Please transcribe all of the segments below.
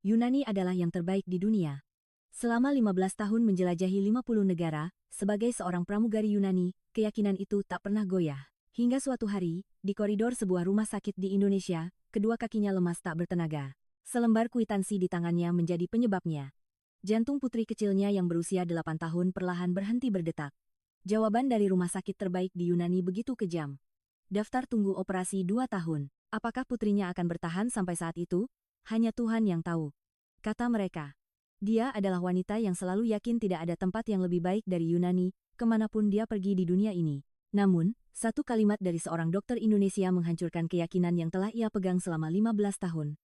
Yunani adalah yang terbaik di dunia. Selama 15 tahun menjelajahi 50 negara, sebagai seorang pramugari Yunani, keyakinan itu tak pernah goyah. Hingga suatu hari, di koridor sebuah rumah sakit di Indonesia, kedua kakinya lemas tak bertenaga. Selembar kwitansi di tangannya menjadi penyebabnya. Jantung putri kecilnya yang berusia 8 tahun perlahan berhenti berdetak. Jawaban dari rumah sakit terbaik di Yunani begitu kejam. Daftar tunggu operasi 2 tahun. Apakah putrinya akan bertahan sampai saat itu? Hanya Tuhan yang tahu. Kata mereka. Dia adalah wanita yang selalu yakin tidak ada tempat yang lebih baik dari Yunani, kemanapun dia pergi di dunia ini. Namun, satu kalimat dari seorang dokter Indonesia menghancurkan keyakinan yang telah ia pegang selama 15 tahun.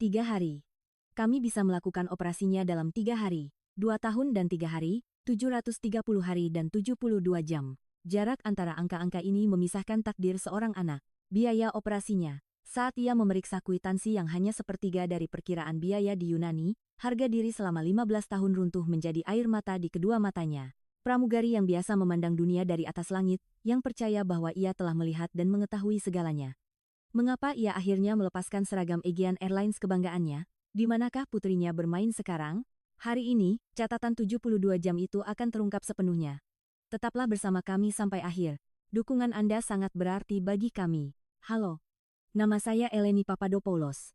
3 hari. Kami bisa melakukan operasinya dalam 3 hari, 2 tahun dan 3 hari, 730 hari dan 72 jam. Jarak antara angka-angka ini memisahkan takdir seorang anak. Biaya operasinya. Saat ia memeriksa kwitansi yang hanya sepertiga dari perkiraan biaya di Yunani, harga diri selama 15 tahun runtuh menjadi air mata di kedua matanya. Pramugari yang biasa memandang dunia dari atas langit, yang percaya bahwa ia telah melihat dan mengetahui segalanya. Mengapa ia akhirnya melepaskan seragam Aegean Airlines kebanggaannya? Di manakah putrinya bermain sekarang? Hari ini, catatan 72 jam itu akan terungkap sepenuhnya. Tetaplah bersama kami sampai akhir. Dukungan Anda sangat berarti bagi kami. Halo. Nama saya Eleni Papadopoulos.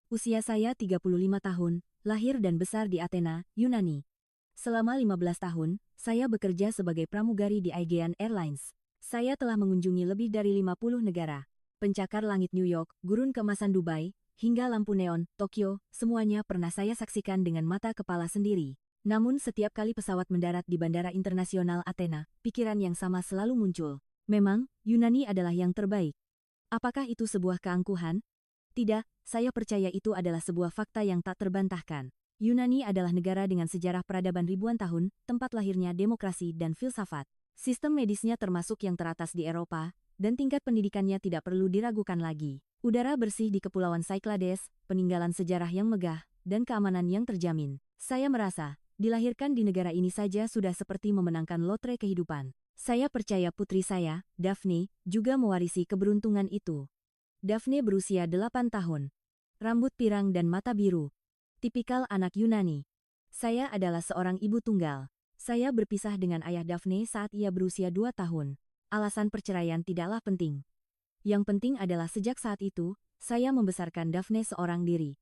Usia saya 35 tahun, lahir dan besar di Athena, Yunani. Selama 15 tahun, saya bekerja sebagai pramugari di Aegean Airlines. Saya telah mengunjungi lebih dari 50 negara. Pencakar langit New York, gurun keemasan Dubai, hingga lampu neon, Tokyo, semuanya pernah saya saksikan dengan mata kepala sendiri. Namun setiap kali pesawat mendarat di Bandara Internasional Athena, pikiran yang sama selalu muncul. Memang, Yunani adalah yang terbaik. Apakah itu sebuah keangkuhan? Tidak, saya percaya itu adalah sebuah fakta yang tak terbantahkan. Yunani adalah negara dengan sejarah peradaban ribuan tahun, tempat lahirnya demokrasi dan filsafat. Sistem medisnya termasuk yang teratas di Eropa, dan tingkat pendidikannya tidak perlu diragukan lagi. Udara bersih di Kepulauan Cyclades, peninggalan sejarah yang megah, dan keamanan yang terjamin. Saya merasa, dilahirkan di negara ini saja sudah seperti memenangkan lotre kehidupan. Saya percaya putri saya, Daphne, juga mewarisi keberuntungan itu. Daphne berusia 8 tahun. Rambut pirang dan mata biru. Tipikal anak Yunani. Saya adalah seorang ibu tunggal. Saya berpisah dengan ayah Daphne saat ia berusia 2 tahun. Alasan perceraian tidaklah penting. Yang penting adalah sejak saat itu, saya membesarkan Daphne seorang diri.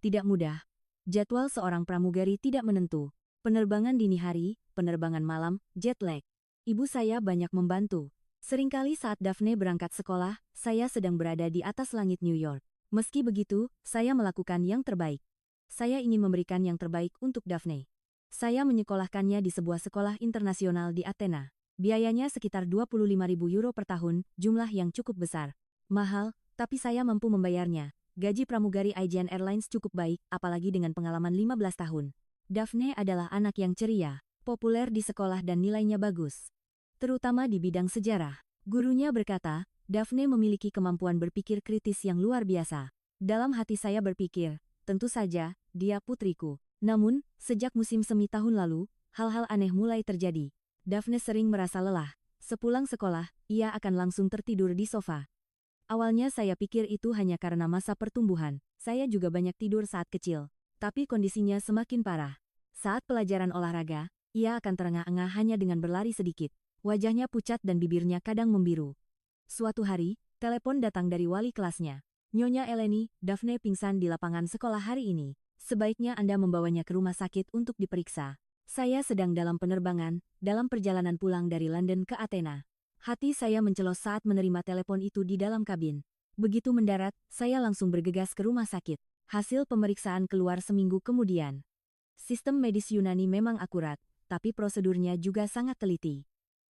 Tidak mudah. Jadwal seorang pramugari tidak menentu. Penerbangan dini hari, penerbangan malam, jet lag. Ibu saya banyak membantu. Seringkali saat Daphne berangkat sekolah, saya sedang berada di atas langit New York. Meski begitu, saya melakukan yang terbaik. Saya ingin memberikan yang terbaik untuk Daphne. Saya menyekolahkannya di sebuah sekolah internasional di Athena. Biayanya sekitar 25.000 euro per tahun, jumlah yang cukup besar. Mahal, tapi saya mampu membayarnya. Gaji pramugari Aegean Airlines cukup baik, apalagi dengan pengalaman 15 tahun. Daphne adalah anak yang ceria, populer di sekolah dan nilainya bagus. Terutama di bidang sejarah. Gurunya berkata, Daphne memiliki kemampuan berpikir kritis yang luar biasa. Dalam hati saya berpikir, tentu saja, dia putriku. Namun, sejak musim semi tahun lalu, hal-hal aneh mulai terjadi. Daphne sering merasa lelah. Sepulang sekolah, ia akan langsung tertidur di sofa. Awalnya saya pikir itu hanya karena masa pertumbuhan. Saya juga banyak tidur saat kecil. Tapi kondisinya semakin parah. Saat pelajaran olahraga, ia akan terengah-engah hanya dengan berlari sedikit. Wajahnya pucat dan bibirnya kadang membiru. Suatu hari, telepon datang dari wali kelasnya. Nyonya Eleni, Daphne pingsan di lapangan sekolah hari ini. Sebaiknya Anda membawanya ke rumah sakit untuk diperiksa. Saya sedang dalam penerbangan, dalam perjalanan pulang dari London ke Athena. Hati saya mencelos saat menerima telepon itu di dalam kabin. Begitu mendarat, saya langsung bergegas ke rumah sakit. Hasil pemeriksaan keluar seminggu kemudian. Sistem medis Yunani memang akurat, tapi prosedurnya juga sangat teliti.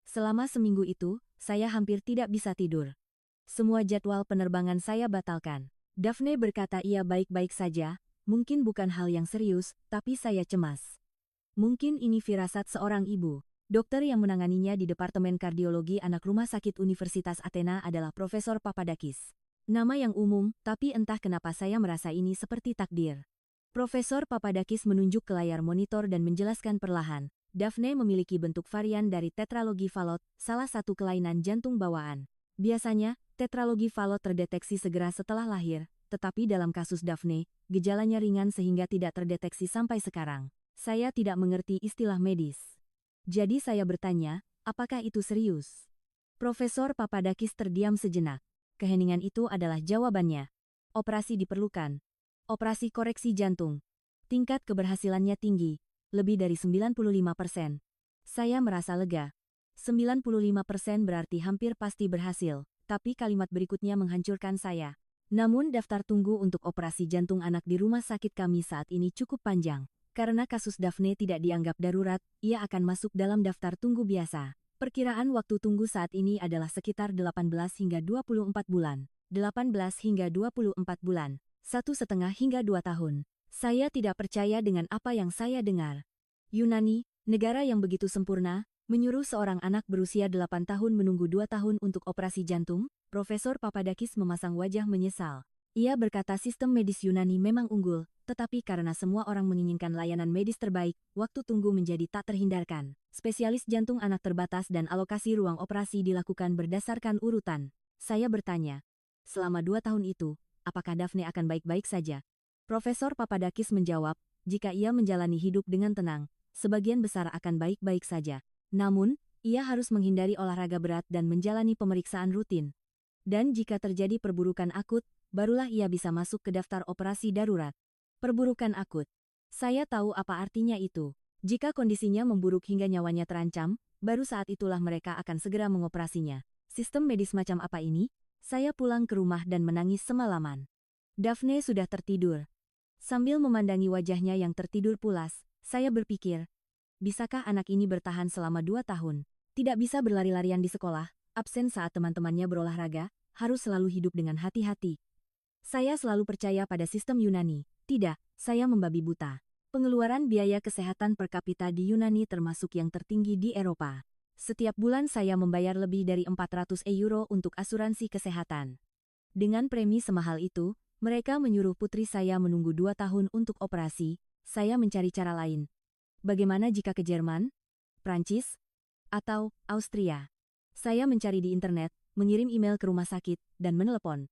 Selama seminggu itu, saya hampir tidak bisa tidur. Semua jadwal penerbangan saya batalkan. Daphne berkata ia baik-baik saja, mungkin bukan hal yang serius, tapi saya cemas. Mungkin ini firasat seorang ibu. Dokter yang menanganinya di Departemen Kardiologi Anak Rumah Sakit Universitas Athena adalah Profesor Papadakis. Nama yang umum, tapi entah kenapa saya merasa ini seperti takdir. Profesor Papadakis menunjuk ke layar monitor dan menjelaskan perlahan. Daphne memiliki bentuk varian dari tetralogi Fallot, salah satu kelainan jantung bawaan. Biasanya, tetralogi Fallot terdeteksi segera setelah lahir, tetapi dalam kasus Daphne, gejalanya ringan sehingga tidak terdeteksi sampai sekarang. Saya tidak mengerti istilah medis. Jadi saya bertanya, apakah itu serius? Profesor Papadakis terdiam sejenak. Keheningan itu adalah jawabannya. Operasi diperlukan. Operasi koreksi jantung. Tingkat keberhasilannya tinggi, lebih dari 95%. Saya merasa lega. 95% berarti hampir pasti berhasil, tapi kalimat berikutnya menghancurkan saya. Namun daftar tunggu untuk operasi jantung anak di rumah sakit kami saat ini cukup panjang. Karena kasus Daphne tidak dianggap darurat, ia akan masuk dalam daftar tunggu biasa. Perkiraan waktu tunggu saat ini adalah sekitar 18 hingga 24 bulan. 18 hingga 24 bulan. 1,5 hingga 2 tahun. Saya tidak percaya dengan apa yang saya dengar. Yunani, negara yang begitu sempurna, menyuruh seorang anak berusia 8 tahun menunggu 2 tahun untuk operasi jantung. Profesor Papadakis memasang wajah menyesal. Ia berkata sistem medis Yunani memang unggul, tetapi karena semua orang menginginkan layanan medis terbaik, waktu tunggu menjadi tak terhindarkan. Spesialis jantung anak terbatas dan alokasi ruang operasi dilakukan berdasarkan urutan. Saya bertanya, selama 2 tahun itu, apakah Daphne akan baik-baik saja? Profesor Papadakis menjawab, jika ia menjalani hidup dengan tenang, sebagian besar akan baik-baik saja. Namun, ia harus menghindari olahraga berat dan menjalani pemeriksaan rutin. Dan jika terjadi perburukan akut, barulah ia bisa masuk ke daftar operasi darurat. Perburukan akut. Saya tahu apa artinya itu. Jika kondisinya memburuk hingga nyawanya terancam, baru saat itulah mereka akan segera mengoperasinya. Sistem medis macam apa ini? Saya pulang ke rumah dan menangis semalaman. Daphne sudah tertidur. Sambil memandangi wajahnya yang tertidur pulas, saya berpikir, bisakah anak ini bertahan selama 2 tahun? Tidak bisa berlari-larian di sekolah, absen saat teman-temannya berolahraga, harus selalu hidup dengan hati-hati. Saya selalu percaya pada sistem Yunani. Tidak, saya membabi buta. Pengeluaran biaya kesehatan per kapita di Yunani termasuk yang tertinggi di Eropa. Setiap bulan saya membayar lebih dari 400 euro untuk asuransi kesehatan. Dengan premi semahal itu, mereka menyuruh putri saya menunggu 2 tahun untuk operasi. Saya mencari cara lain. Bagaimana jika ke Jerman, Prancis, atau Austria? Saya mencari di internet, mengirim email ke rumah sakit, dan menelepon.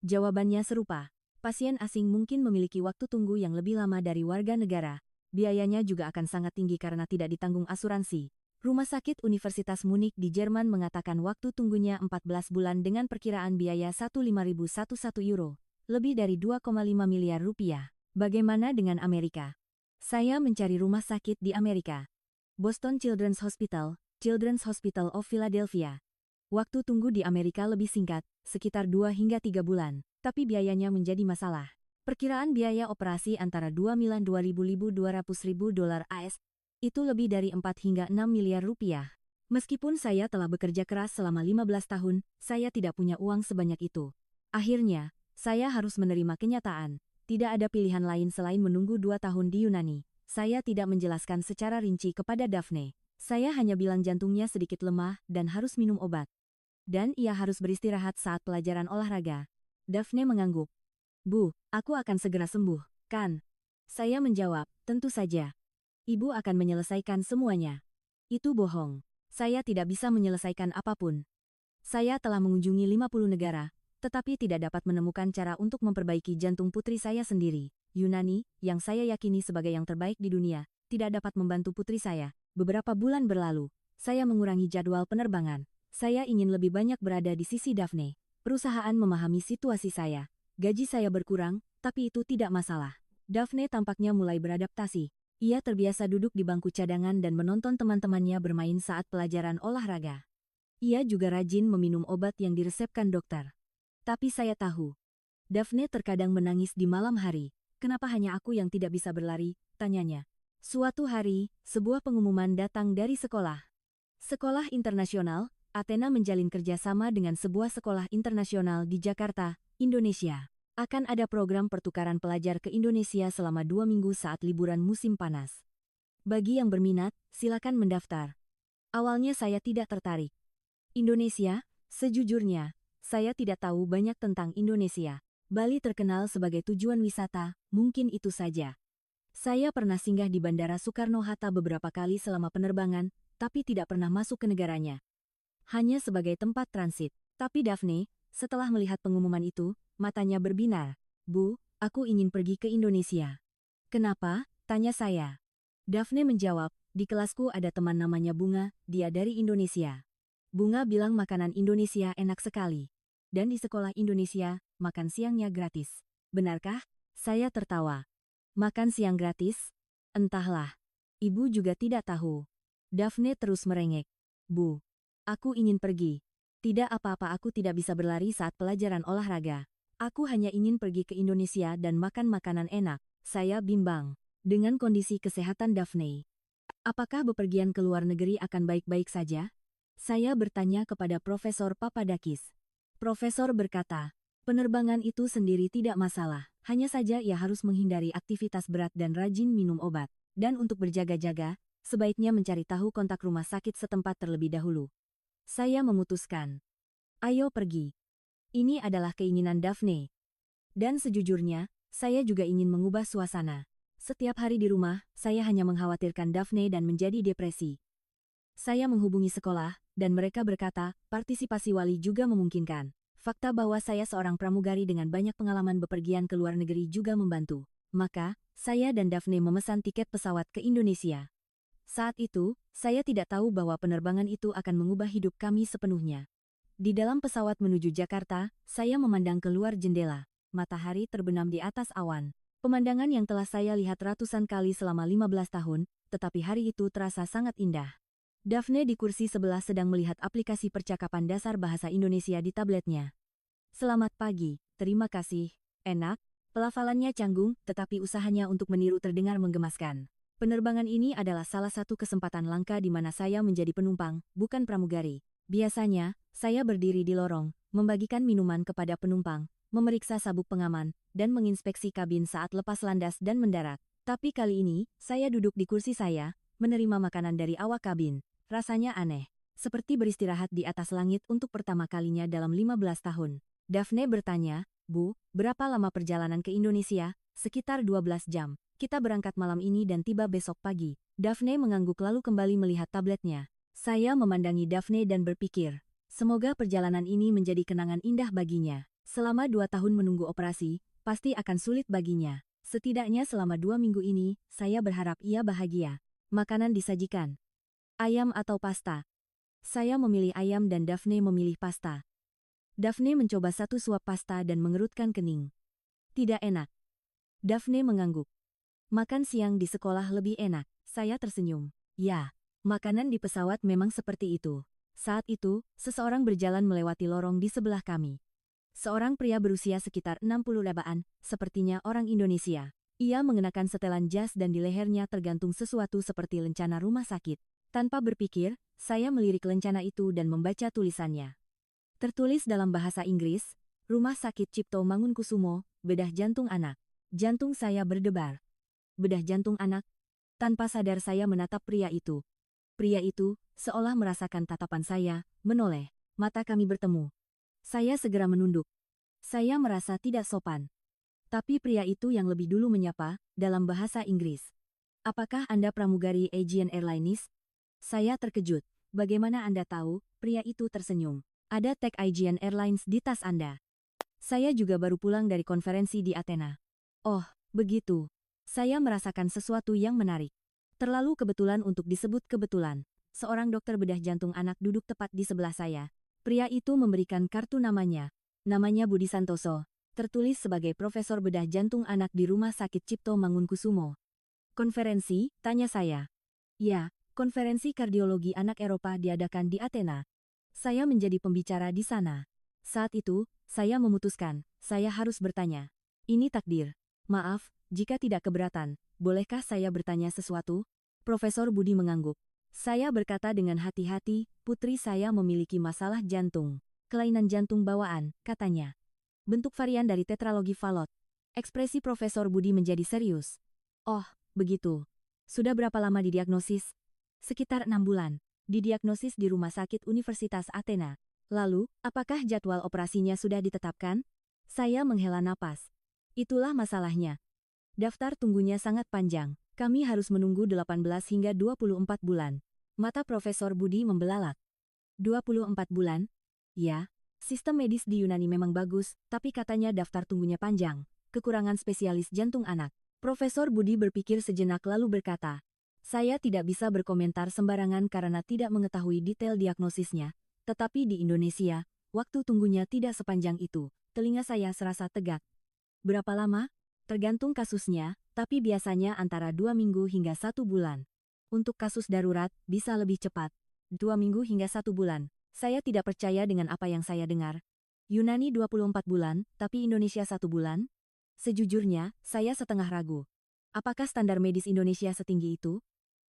Jawabannya serupa. Pasien asing mungkin memiliki waktu tunggu yang lebih lama dari warga negara. Biayanya juga akan sangat tinggi karena tidak ditanggung asuransi. Rumah sakit Universitas Munich di Jerman mengatakan waktu tunggunya 14 bulan dengan perkiraan biaya 15.011 euro. Lebih dari 2,5 miliar rupiah. Bagaimana dengan Amerika? Saya mencari rumah sakit di Amerika. Boston Children's Hospital, Children's Hospital of Philadelphia. Waktu tunggu di Amerika lebih singkat, sekitar 2 hingga 3 bulan, tapi biayanya menjadi masalah. Perkiraan biaya operasi antara 2.200.200 dolar AS, itu lebih dari 4 hingga 6 miliar rupiah. Meskipun saya telah bekerja keras selama 15 tahun, saya tidak punya uang sebanyak itu. Akhirnya, saya harus menerima kenyataan. Tidak ada pilihan lain selain menunggu 2 tahun di Yunani. Saya tidak menjelaskan secara rinci kepada Daphne. Saya hanya bilang jantungnya sedikit lemah dan harus minum obat. Dan ia harus beristirahat saat pelajaran olahraga. Daphne mengangguk. Bu, aku akan segera sembuh, kan? Saya menjawab, tentu saja. Ibu akan menyelesaikan semuanya. Itu bohong. Saya tidak bisa menyelesaikan apapun. Saya telah mengunjungi 50 negara, tetapi tidak dapat menemukan cara untuk memperbaiki jantung putri saya sendiri. Yunani, yang saya yakini sebagai yang terbaik di dunia, tidak dapat membantu putri saya. Beberapa bulan berlalu, saya mengurangi jadwal penerbangan. Saya ingin lebih banyak berada di sisi Daphne. Perusahaan memahami situasi saya. Gaji saya berkurang, tapi itu tidak masalah. Daphne tampaknya mulai beradaptasi. Ia terbiasa duduk di bangku cadangan dan menonton teman-temannya bermain saat pelajaran olahraga. Ia juga rajin meminum obat yang diresepkan dokter. Tapi saya tahu. Daphne terkadang menangis di malam hari. Kenapa hanya aku yang tidak bisa berlari? Tanyanya. Suatu hari, sebuah pengumuman datang dari sekolah. Sekolah internasional, Athena menjalin kerjasama dengan sebuah sekolah internasional di Jakarta, Indonesia. Akan ada program pertukaran pelajar ke Indonesia selama 2 minggu saat liburan musim panas. Bagi yang berminat, silakan mendaftar. Awalnya saya tidak tertarik. Indonesia, sejujurnya, saya tidak tahu banyak tentang Indonesia. Bali terkenal sebagai tujuan wisata, mungkin itu saja. Saya pernah singgah di Bandara Soekarno-Hatta beberapa kali selama penerbangan, tapi tidak pernah masuk ke negaranya. Hanya sebagai tempat transit. Tapi Daphne, setelah melihat pengumuman itu, matanya berbinar. Bu, aku ingin pergi ke Indonesia. Kenapa? Tanya saya. Daphne menjawab, di kelasku ada teman namanya Bunga, dia dari Indonesia. Bunga bilang makanan Indonesia enak sekali. Dan di sekolah Indonesia, makan siangnya gratis. Benarkah? Saya tertawa. Makan siang gratis? Entahlah. Ibu juga tidak tahu. Daphne terus merengek. Bu, aku ingin pergi. Tidak apa-apa, aku tidak bisa berlari saat pelajaran olahraga. Aku hanya ingin pergi ke Indonesia dan makan makanan enak. Saya bimbang dengan kondisi kesehatan Daphne. Apakah bepergian ke luar negeri akan baik-baik saja? Saya bertanya kepada Profesor Papadakis. Profesor berkata, penerbangan itu sendiri tidak masalah, hanya saja ia harus menghindari aktivitas berat dan rajin minum obat. Dan untuk berjaga-jaga, sebaiknya mencari tahu kontak rumah sakit setempat terlebih dahulu. Saya memutuskan. Ayo pergi. Ini adalah keinginan Daphne. Dan sejujurnya, saya juga ingin mengubah suasana. Setiap hari di rumah, saya hanya mengkhawatirkan Daphne dan menjadi depresi. Saya menghubungi sekolah, dan mereka berkata, partisipasi wali juga memungkinkan. Fakta bahwa saya seorang pramugari dengan banyak pengalaman bepergian ke luar negeri juga membantu. Maka, saya dan Daphne memesan tiket pesawat ke Indonesia. Saat itu, saya tidak tahu bahwa penerbangan itu akan mengubah hidup kami sepenuhnya. Di dalam pesawat menuju Jakarta, saya memandang keluar jendela. Matahari terbenam di atas awan. Pemandangan yang telah saya lihat ratusan kali selama 15 tahun, tetapi hari itu terasa sangat indah. Daphne di kursi sebelah sedang melihat aplikasi percakapan dasar bahasa Indonesia di tabletnya. Selamat pagi, terima kasih, enak, pelafalannya canggung, tetapi usahanya untuk meniru terdengar menggemaskan. Penerbangan ini adalah salah satu kesempatan langka di mana saya menjadi penumpang, bukan pramugari. Biasanya, saya berdiri di lorong, membagikan minuman kepada penumpang, memeriksa sabuk pengaman, dan menginspeksi kabin saat lepas landas dan mendarat. Tapi kali ini, saya duduk di kursi saya, menerima makanan dari awak kabin. Rasanya aneh, seperti beristirahat di atas langit untuk pertama kalinya dalam 15 tahun. Daphne bertanya, Bu, berapa lama perjalanan ke Indonesia? Sekitar 12 jam. Kita berangkat malam ini dan tiba besok pagi. Daphne mengangguk lalu kembali melihat tabletnya. Saya memandangi Daphne dan berpikir, semoga perjalanan ini menjadi kenangan indah baginya. Selama 2 tahun menunggu operasi, pasti akan sulit baginya. Setidaknya selama 2 minggu ini, saya berharap ia bahagia. Makanan disajikan. Ayam atau pasta? Saya memilih ayam dan Daphne memilih pasta. Daphne mencoba satu suap pasta dan mengerutkan kening. Tidak enak. Daphne mengangguk. Makan siang di sekolah lebih enak. Saya tersenyum. Ya, makanan di pesawat memang seperti itu. Saat itu, seseorang berjalan melewati lorong di sebelah kami. Seorang pria berusia sekitar 60-an, sepertinya orang Indonesia. Ia mengenakan setelan jas dan di lehernya tergantung sesuatu seperti lencana rumah sakit. Tanpa berpikir, saya melirik lencana itu dan membaca tulisannya. Tertulis dalam bahasa Inggris, Rumah Sakit Cipto Mangunkusumo, bedah jantung anak. Jantung saya berdebar. Bedah jantung anak? Tanpa sadar saya menatap pria itu. Pria itu, seolah merasakan tatapan saya, menoleh. Mata kami bertemu. Saya segera menunduk. Saya merasa tidak sopan. Tapi pria itu yang lebih dulu menyapa, dalam bahasa Inggris. Apakah Anda pramugari Aegean Airlines? Saya terkejut. Bagaimana Anda tahu? Pria itu tersenyum. Ada tag Aegean Airlines di tas Anda. Saya juga baru pulang dari konferensi di Athena. Oh, begitu. Saya merasakan sesuatu yang menarik. Terlalu kebetulan untuk disebut kebetulan. Seorang dokter bedah jantung anak duduk tepat di sebelah saya. Pria itu memberikan kartu namanya. Namanya Budi Santoso. Tertulis sebagai Profesor Bedah Jantung Anak di Rumah Sakit Cipto Mangunkusumo. Konferensi? Tanya saya. Ya, konferensi kardiologi anak Eropa diadakan di Athena. Saya menjadi pembicara di sana. Saat itu, saya memutuskan, saya harus bertanya. Ini takdir. Maaf, jika tidak keberatan, bolehkah saya bertanya sesuatu? Profesor Budi mengangguk. Saya berkata dengan hati-hati, putri saya memiliki masalah jantung. Kelainan jantung bawaan, katanya. Bentuk varian dari tetralogi Fallot. Ekspresi Profesor Budi menjadi serius. Oh, begitu. Sudah berapa lama didiagnosis? Sekitar 6 bulan. Didiagnosis di Rumah Sakit Universitas Athena. Lalu, apakah jadwal operasinya sudah ditetapkan? Saya menghela napas. Itulah masalahnya. Daftar tunggunya sangat panjang. Kami harus menunggu 18 hingga 24 bulan. Mata Profesor Budi membelalak. 24 bulan? Ya, sistem medis di Yunani memang bagus, tapi katanya daftar tunggunya panjang. kekurangan spesialis jantung anak. Profesor Budi berpikir sejenak lalu berkata, "Saya tidak bisa berkomentar sembarangan karena tidak mengetahui detail diagnosisnya, tetapi di Indonesia, waktu tunggunya tidak sepanjang itu." Telinga saya serasa tegak. Berapa lama? Tergantung kasusnya, tapi biasanya antara 2 minggu hingga 1 bulan. Untuk kasus darurat, bisa lebih cepat. 2 minggu hingga 1 bulan. Saya tidak percaya dengan apa yang saya dengar. Yunani 24 bulan, tapi Indonesia 1 bulan? Sejujurnya, saya setengah ragu. Apakah standar medis Indonesia setinggi itu?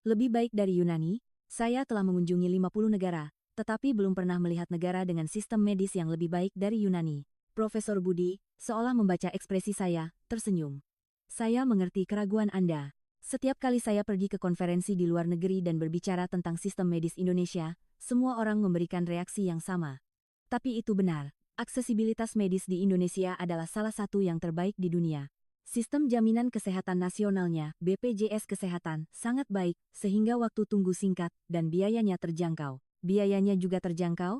Lebih baik dari Yunani? Saya telah mengunjungi 50 negara, tetapi belum pernah melihat negara dengan sistem medis yang lebih baik dari Yunani. Profesor Budi, seolah membaca ekspresi saya, tersenyum. Saya mengerti keraguan Anda. Setiap kali saya pergi ke konferensi di luar negeri dan berbicara tentang sistem medis Indonesia, semua orang memberikan reaksi yang sama. Tapi itu benar. Aksesibilitas medis di Indonesia adalah salah satu yang terbaik di dunia. Sistem jaminan kesehatan nasionalnya, BPJS Kesehatan, sangat baik, sehingga waktu tunggu singkat dan biayanya terjangkau. Biayanya juga terjangkau?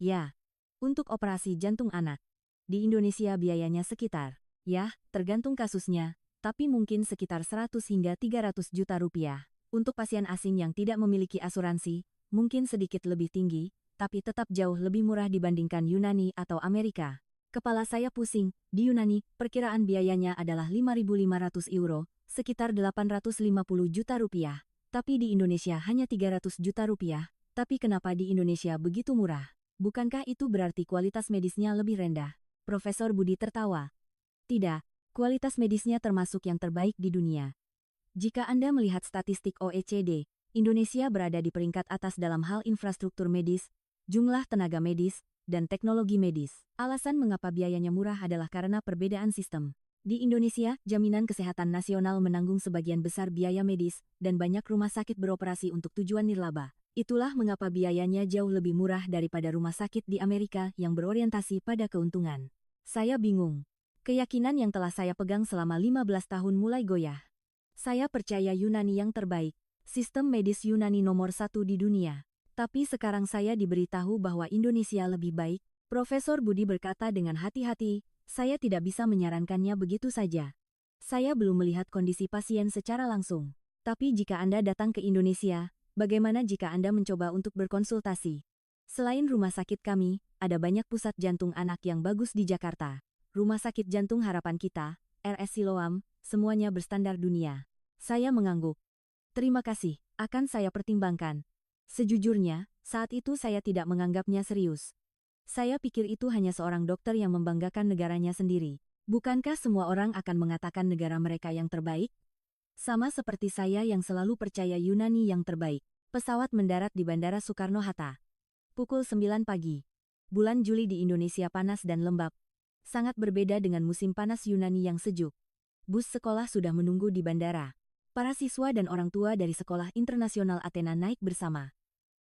Ya. Untuk operasi jantung anak. Di Indonesia biayanya sekitar, tergantung kasusnya, tapi mungkin sekitar 100 hingga 300 juta rupiah. Untuk pasien asing yang tidak memiliki asuransi, mungkin sedikit lebih tinggi, tapi tetap jauh lebih murah dibandingkan Yunani atau Amerika. Kepala saya pusing, di Yunani, perkiraan biayanya adalah 5.500 euro, sekitar 850 juta rupiah. Tapi di Indonesia hanya 300 juta rupiah. Tapi kenapa di Indonesia begitu murah? Bukankah itu berarti kualitas medisnya lebih rendah? Profesor Budi tertawa. Tidak, kualitas medisnya termasuk yang terbaik di dunia. Jika Anda melihat statistik OECD, Indonesia berada di peringkat atas dalam hal infrastruktur medis, jumlah tenaga medis, dan teknologi medis. Alasan mengapa biayanya murah adalah karena perbedaan sistem. Di Indonesia, Jaminan Kesehatan Nasional menanggung sebagian besar biaya medis, dan banyak rumah sakit beroperasi untuk tujuan nirlaba. Itulah mengapa biayanya jauh lebih murah daripada rumah sakit di Amerika yang berorientasi pada keuntungan. Saya bingung. Keyakinan yang telah saya pegang selama 15 tahun mulai goyah. Saya percaya Yunani yang terbaik. Sistem medis Yunani nomor 1 di dunia. Tapi sekarang saya diberitahu bahwa Indonesia lebih baik, Profesor Budi berkata dengan hati-hati, saya tidak bisa menyarankannya begitu saja. Saya belum melihat kondisi pasien secara langsung. Tapi jika Anda datang ke Indonesia, bagaimana jika Anda mencoba untuk berkonsultasi? Selain rumah sakit kami, ada banyak pusat jantung anak yang bagus di Jakarta. Rumah sakit jantung harapan kita, RS Siloam, semuanya berstandar dunia. Saya mengangguk. Terima kasih, akan saya pertimbangkan. Sejujurnya, saat itu saya tidak menganggapnya serius. Saya pikir itu hanya seorang dokter yang membanggakan negaranya sendiri. Bukankah semua orang akan mengatakan negara mereka yang terbaik? Sama seperti saya yang selalu percaya Yunani yang terbaik. Pesawat mendarat di Bandara Soekarno-Hatta. Pukul 9 pagi. Bulan Juli di Indonesia panas dan lembab. Sangat berbeda dengan musim panas Yunani yang sejuk. Bus sekolah sudah menunggu di bandara. Para siswa dan orang tua dari Sekolah Internasional Athena naik bersama.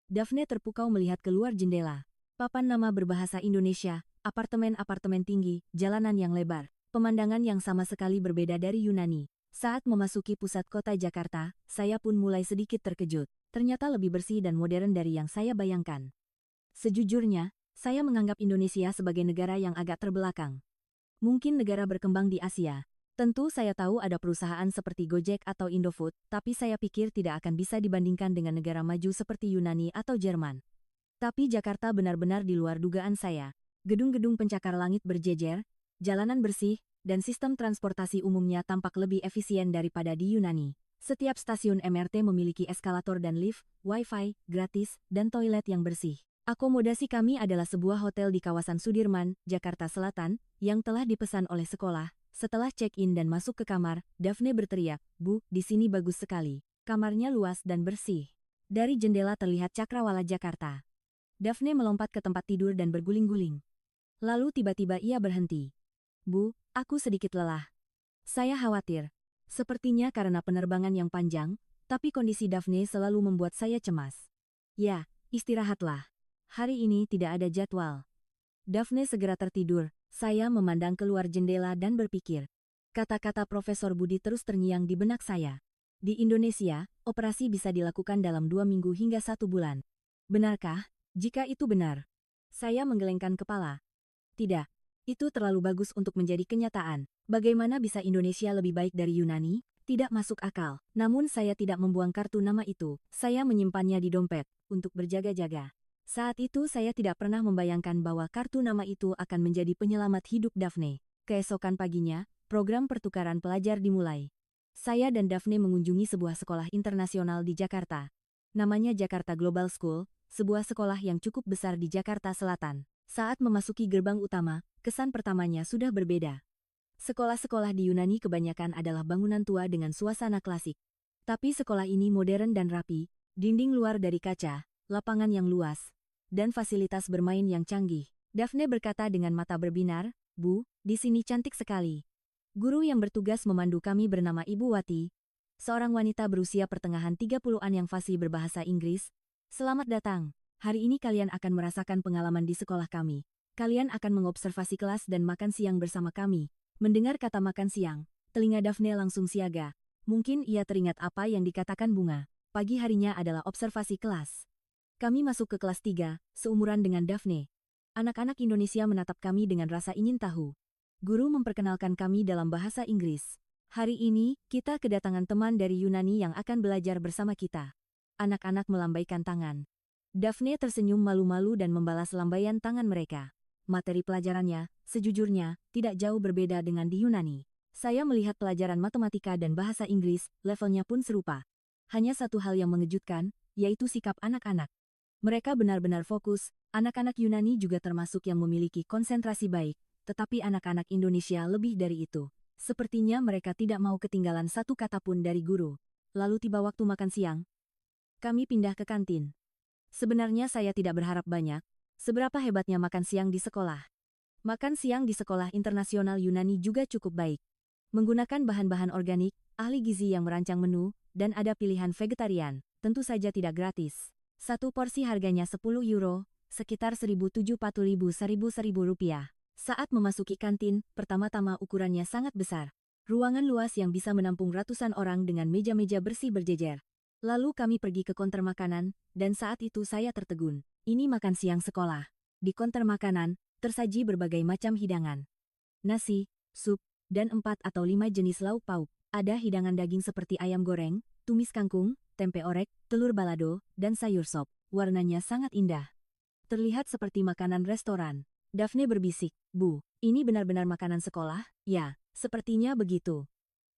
Daphne terpukau melihat keluar jendela. Papan nama berbahasa Indonesia, apartemen-apartemen tinggi, jalanan yang lebar, pemandangan yang sama sekali berbeda dari Yunani. Saat memasuki pusat kota Jakarta, saya pun mulai sedikit terkejut. Ternyata lebih bersih dan modern dari yang saya bayangkan. Sejujurnya, saya menganggap Indonesia sebagai negara yang agak terbelakang. Mungkin negara berkembang di Asia. Tentu saya tahu ada perusahaan seperti Gojek atau Indofood, tapi saya pikir tidak akan bisa dibandingkan dengan negara maju seperti Yunani atau Jerman. Tapi Jakarta benar-benar di luar dugaan saya. Gedung-gedung pencakar langit berjejer, jalanan bersih, dan sistem transportasi umumnya tampak lebih efisien daripada di Yunani. Setiap stasiun MRT memiliki eskalator dan lift, wifi, gratis, dan toilet yang bersih. Akomodasi kami adalah sebuah hotel di kawasan Sudirman, Jakarta Selatan, yang telah dipesan oleh sekolah. Setelah check-in dan masuk ke kamar, Daphne berteriak, "Bu, di sini bagus sekali. Kamarnya luas dan bersih." Dari jendela terlihat cakrawala Jakarta. Daphne melompat ke tempat tidur dan berguling-guling. Lalu tiba-tiba ia berhenti. "Bu, aku sedikit lelah." Saya khawatir. Sepertinya karena penerbangan yang panjang, tapi kondisi Daphne selalu membuat saya cemas. "Ya, istirahatlah. Hari ini tidak ada jadwal." Daphne segera tertidur. Saya memandang keluar jendela dan berpikir. Kata-kata Profesor Budi terus terngiang di benak saya. Di Indonesia, operasi bisa dilakukan dalam 2 minggu hingga 1 bulan. Benarkah? Jika itu benar. Saya menggelengkan kepala. Tidak. Itu terlalu bagus untuk menjadi kenyataan. Bagaimana bisa Indonesia lebih baik dari Yunani? Tidak masuk akal. Namun saya tidak membuang kartu nama itu. Saya menyimpannya di dompet untuk berjaga-jaga. Saat itu saya tidak pernah membayangkan bahwa kartu nama itu akan menjadi penyelamat hidup Daphne. Keesokan paginya, program pertukaran pelajar dimulai. Saya dan Daphne mengunjungi sebuah sekolah internasional di Jakarta. Namanya Jakarta Global School, sebuah sekolah yang cukup besar di Jakarta Selatan. Saat memasuki gerbang utama, kesan pertamanya sudah berbeda. Sekolah-sekolah di Yunani kebanyakan adalah bangunan tua dengan suasana klasik. Tapi sekolah ini modern dan rapi, dinding luar dari kaca, lapangan yang luas, dan fasilitas bermain yang canggih. Daphne berkata dengan mata berbinar, "Bu, di sini cantik sekali." Guru yang bertugas memandu kami bernama Ibu Wati, seorang wanita berusia pertengahan 30-an yang fasih berbahasa Inggris. "Selamat datang. Hari ini kalian akan merasakan pengalaman di sekolah kami. Kalian akan mengobservasi kelas dan makan siang bersama kami." Mendengar kata makan siang, telinga Daphne langsung siaga. Mungkin ia teringat apa yang dikatakan Bunga. Pagi harinya adalah observasi kelas. Kami masuk ke kelas 3, seumuran dengan Daphne. Anak-anak Indonesia menatap kami dengan rasa ingin tahu. Guru memperkenalkan kami dalam bahasa Inggris. "Hari ini, kita kedatangan teman dari Yunani yang akan belajar bersama kita." Anak-anak melambaikan tangan. Daphne tersenyum malu-malu dan membalas lambaian tangan mereka. Materi pelajarannya, sejujurnya, tidak jauh berbeda dengan di Yunani. Saya melihat pelajaran matematika dan bahasa Inggris, levelnya pun serupa. Hanya satu hal yang mengejutkan, yaitu sikap anak-anak. Mereka benar-benar fokus. Anak-anak Yunani juga termasuk yang memiliki konsentrasi baik, tetapi anak-anak Indonesia lebih dari itu. Sepertinya mereka tidak mau ketinggalan satu kata pun dari guru. Lalu tiba waktu makan siang. Kami pindah ke kantin. Sebenarnya saya tidak berharap banyak. Seberapa hebatnya makan siang di sekolah? Makan siang di sekolah internasional Yunani juga cukup baik. Menggunakan bahan-bahan organik, ahli gizi yang merancang menu, dan ada pilihan vegetarian, tentu saja tidak gratis. Satu porsi harganya 10 euro, sekitar 1.740 rupiah. Saat memasuki kantin, pertama-tama ukurannya sangat besar. Ruangan luas yang bisa menampung ratusan orang dengan meja-meja bersih berjejer. Lalu kami pergi ke konter makanan, dan saat itu saya tertegun. Ini makan siang sekolah. Di konter makanan, tersaji berbagai macam hidangan. Nasi, sup, dan 4 atau 5 jenis lauk pauk. Ada hidangan daging seperti ayam goreng, tumis kangkung, tempe orek, telur balado, dan sayur sop. Warnanya sangat indah. Terlihat seperti makanan restoran. Daphne berbisik, "Bu, ini benar-benar makanan sekolah?" "Ya, sepertinya begitu."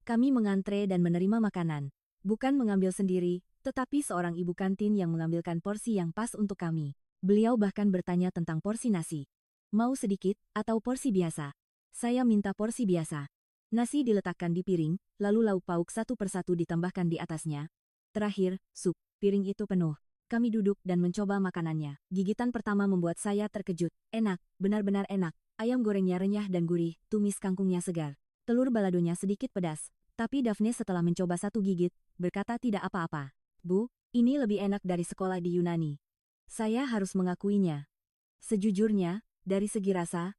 Kami mengantre dan menerima makanan. Bukan mengambil sendiri, tetapi seorang ibu kantin yang mengambilkan porsi yang pas untuk kami. Beliau bahkan bertanya tentang porsi nasi. "Mau sedikit, atau porsi biasa?" Saya minta porsi biasa. Nasi diletakkan di piring, lalu lauk pauk satu persatu ditambahkan di atasnya. Terakhir, sup. Piring itu penuh. Kami duduk dan mencoba makanannya. Gigitan pertama membuat saya terkejut. Enak, benar-benar enak. Ayam gorengnya renyah dan gurih, tumis kangkungnya segar. Telur baladonya sedikit pedas. Tapi Daphne setelah mencoba satu gigit, berkata tidak apa-apa. "Bu, ini lebih enak dari sekolah di Yunani." Saya harus mengakuinya. Sejujurnya, dari segi rasa,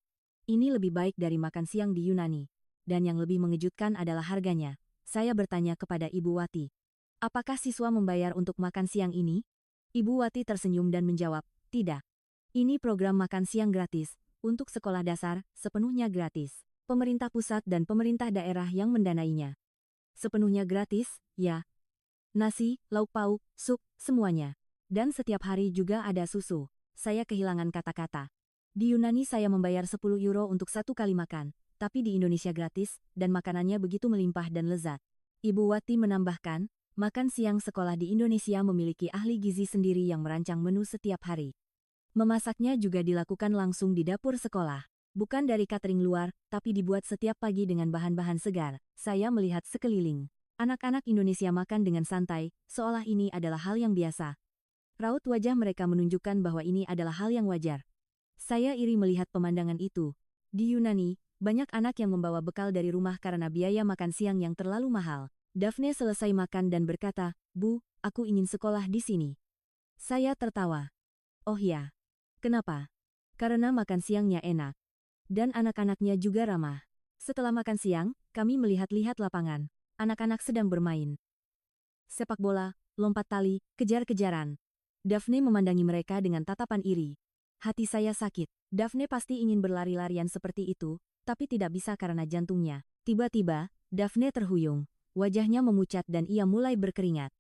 ini lebih baik dari makan siang di Yunani. Dan yang lebih mengejutkan adalah harganya. Saya bertanya kepada Ibu Wati. "Apakah siswa membayar untuk makan siang ini?" Ibu Wati tersenyum dan menjawab, "Tidak. Ini program makan siang gratis. Untuk sekolah dasar, sepenuhnya gratis. Pemerintah pusat dan pemerintah daerah yang mendanainya." "Sepenuhnya gratis, ya?" "Nasi, lauk pauk, sup, semuanya. Dan setiap hari juga ada susu." Saya kehilangan kata-kata. Di Yunani saya membayar 10 euro untuk satu kali makan, tapi di Indonesia gratis, dan makanannya begitu melimpah dan lezat. Ibu Wati menambahkan, makan siang sekolah di Indonesia memiliki ahli gizi sendiri yang merancang menu setiap hari. Memasaknya juga dilakukan langsung di dapur sekolah. Bukan dari catering luar, tapi dibuat setiap pagi dengan bahan-bahan segar. Saya melihat sekeliling. Anak-anak Indonesia makan dengan santai, seolah ini adalah hal yang biasa. Raut wajah mereka menunjukkan bahwa ini adalah hal yang wajar. Saya iri melihat pemandangan itu. Di Yunani, banyak anak yang membawa bekal dari rumah karena biaya makan siang yang terlalu mahal. Daphne selesai makan dan berkata, "Bu, aku ingin sekolah di sini." Saya tertawa. "Oh ya. Kenapa?" "Karena makan siangnya enak. Dan anak-anaknya juga ramah." Setelah makan siang, kami melihat-lihat lapangan. Anak-anak sedang bermain sepak bola, lompat tali, kejar-kejaran. Daphne memandangi mereka dengan tatapan iri. Hati saya sakit. Daphne pasti ingin berlari-larian seperti itu, tapi tidak bisa karena jantungnya. Tiba-tiba, Daphne terhuyung. Wajahnya memucat dan ia mulai berkeringat.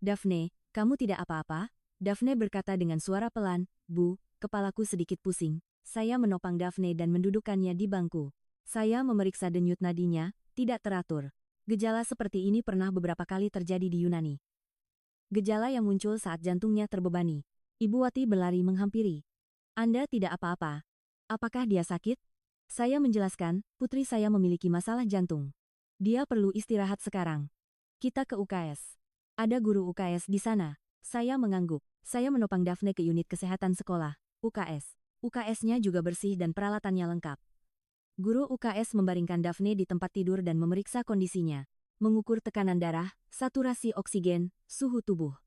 Daphne, kamu tidak apa-apa? Daphne berkata dengan suara pelan, Bu, kepalaku sedikit pusing. Saya menopang Daphne dan mendudukkannya di bangku. Saya memeriksa denyut nadinya, tidak teratur. Gejala seperti ini pernah beberapa kali terjadi di Yunani. Gejala yang muncul saat jantungnya terbebani. Ibu Wati berlari menghampiri. Anda tidak apa-apa. Apakah dia sakit? Saya menjelaskan, putri saya memiliki masalah jantung. Dia perlu istirahat sekarang. Kita ke UKS. Ada guru UKS di sana. Saya mengangguk. Saya menopang Daphne ke unit kesehatan sekolah, UKS. UKS-nya juga bersih dan peralatannya lengkap. Guru UKS membaringkan Daphne di tempat tidur dan memeriksa kondisinya. Mengukur tekanan darah, saturasi oksigen, suhu tubuh.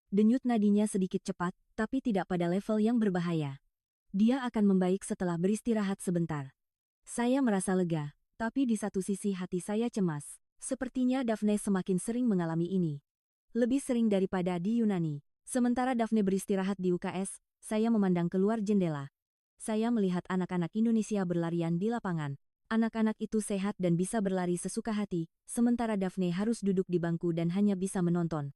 Denyut nadinya sedikit cepat, tapi tidak pada level yang berbahaya. Dia akan membaik setelah beristirahat sebentar. Saya merasa lega, tapi di satu sisi hati saya cemas. Sepertinya Daphne semakin sering mengalami ini. Lebih sering daripada di Yunani. Sementara Daphne beristirahat di UKS, saya memandang keluar jendela. Saya melihat anak-anak Indonesia berlarian di lapangan. Anak-anak itu sehat dan bisa berlari sesuka hati, sementara Daphne harus duduk di bangku dan hanya bisa menonton.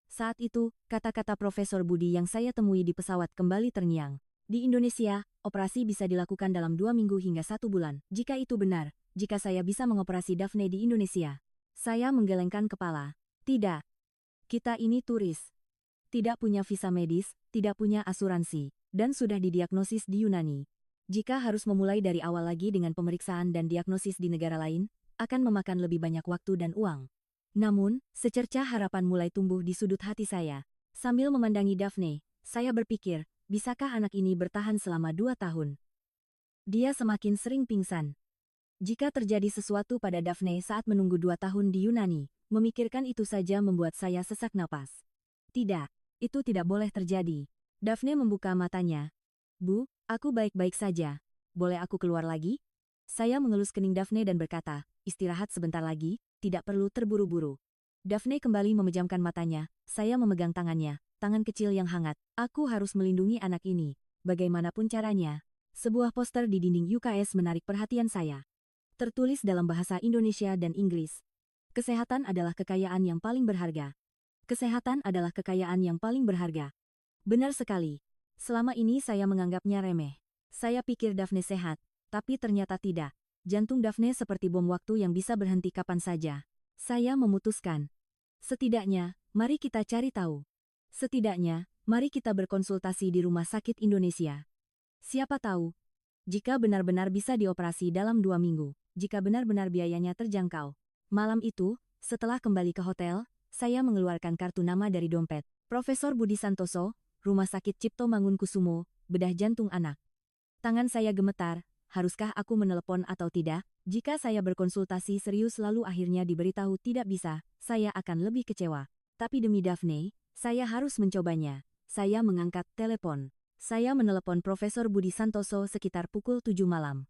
Saat itu, kata-kata Profesor Budi yang saya temui di pesawat kembali terngiang. Di Indonesia, operasi bisa dilakukan dalam 2 minggu hingga 1 bulan. Jika itu benar, jika saya bisa mengoperasi Daphne di Indonesia. Saya menggelengkan kepala. Tidak. Kita ini turis. Tidak punya visa medis, tidak punya asuransi, dan sudah didiagnosis di Yunani. Jika harus memulai dari awal lagi dengan pemeriksaan dan diagnosis di negara lain, akan memakan lebih banyak waktu dan uang. Namun, secercah harapan mulai tumbuh di sudut hati saya. Sambil memandangi Daphne, saya berpikir, bisakah anak ini bertahan selama 2 tahun? Dia semakin sering pingsan. Jika terjadi sesuatu pada Daphne saat menunggu 2 tahun di Yunani, memikirkan itu saja membuat saya sesak napas. Tidak, itu tidak boleh terjadi. Daphne membuka matanya. Bu, aku baik-baik saja. Boleh aku keluar lagi? Saya mengelus kening Daphne dan berkata, istirahat sebentar lagi, tidak perlu terburu-buru. Daphne kembali memejamkan matanya, saya memegang tangannya, tangan kecil yang hangat. Aku harus melindungi anak ini, bagaimanapun caranya. Sebuah poster di dinding UKS menarik perhatian saya. Tertulis dalam bahasa Indonesia dan Inggris. Kesehatan adalah kekayaan yang paling berharga. Kesehatan adalah kekayaan yang paling berharga. Benar sekali. Selama ini saya menganggapnya remeh. Saya pikir Daphne sehat, tapi ternyata tidak. Jantung Daphne seperti bom waktu yang bisa berhenti kapan saja. Saya memutuskan. Setidaknya, mari kita cari tahu. Setidaknya, mari kita berkonsultasi di Rumah Sakit Indonesia. Siapa tahu, jika benar-benar bisa dioperasi dalam 2 minggu, jika benar-benar biayanya terjangkau. Malam itu, setelah kembali ke hotel, saya mengeluarkan kartu nama dari dompet. Profesor Budi Santoso, Rumah Sakit Cipto Mangunkusumo, bedah jantung anak. Tangan saya gemetar, haruskah aku menelepon atau tidak? Jika saya berkonsultasi serius lalu akhirnya diberitahu tidak bisa, saya akan lebih kecewa. Tapi demi Daphne, saya harus mencobanya. Saya mengangkat telepon. Saya menelepon Profesor Budi Santoso sekitar pukul 7 malam.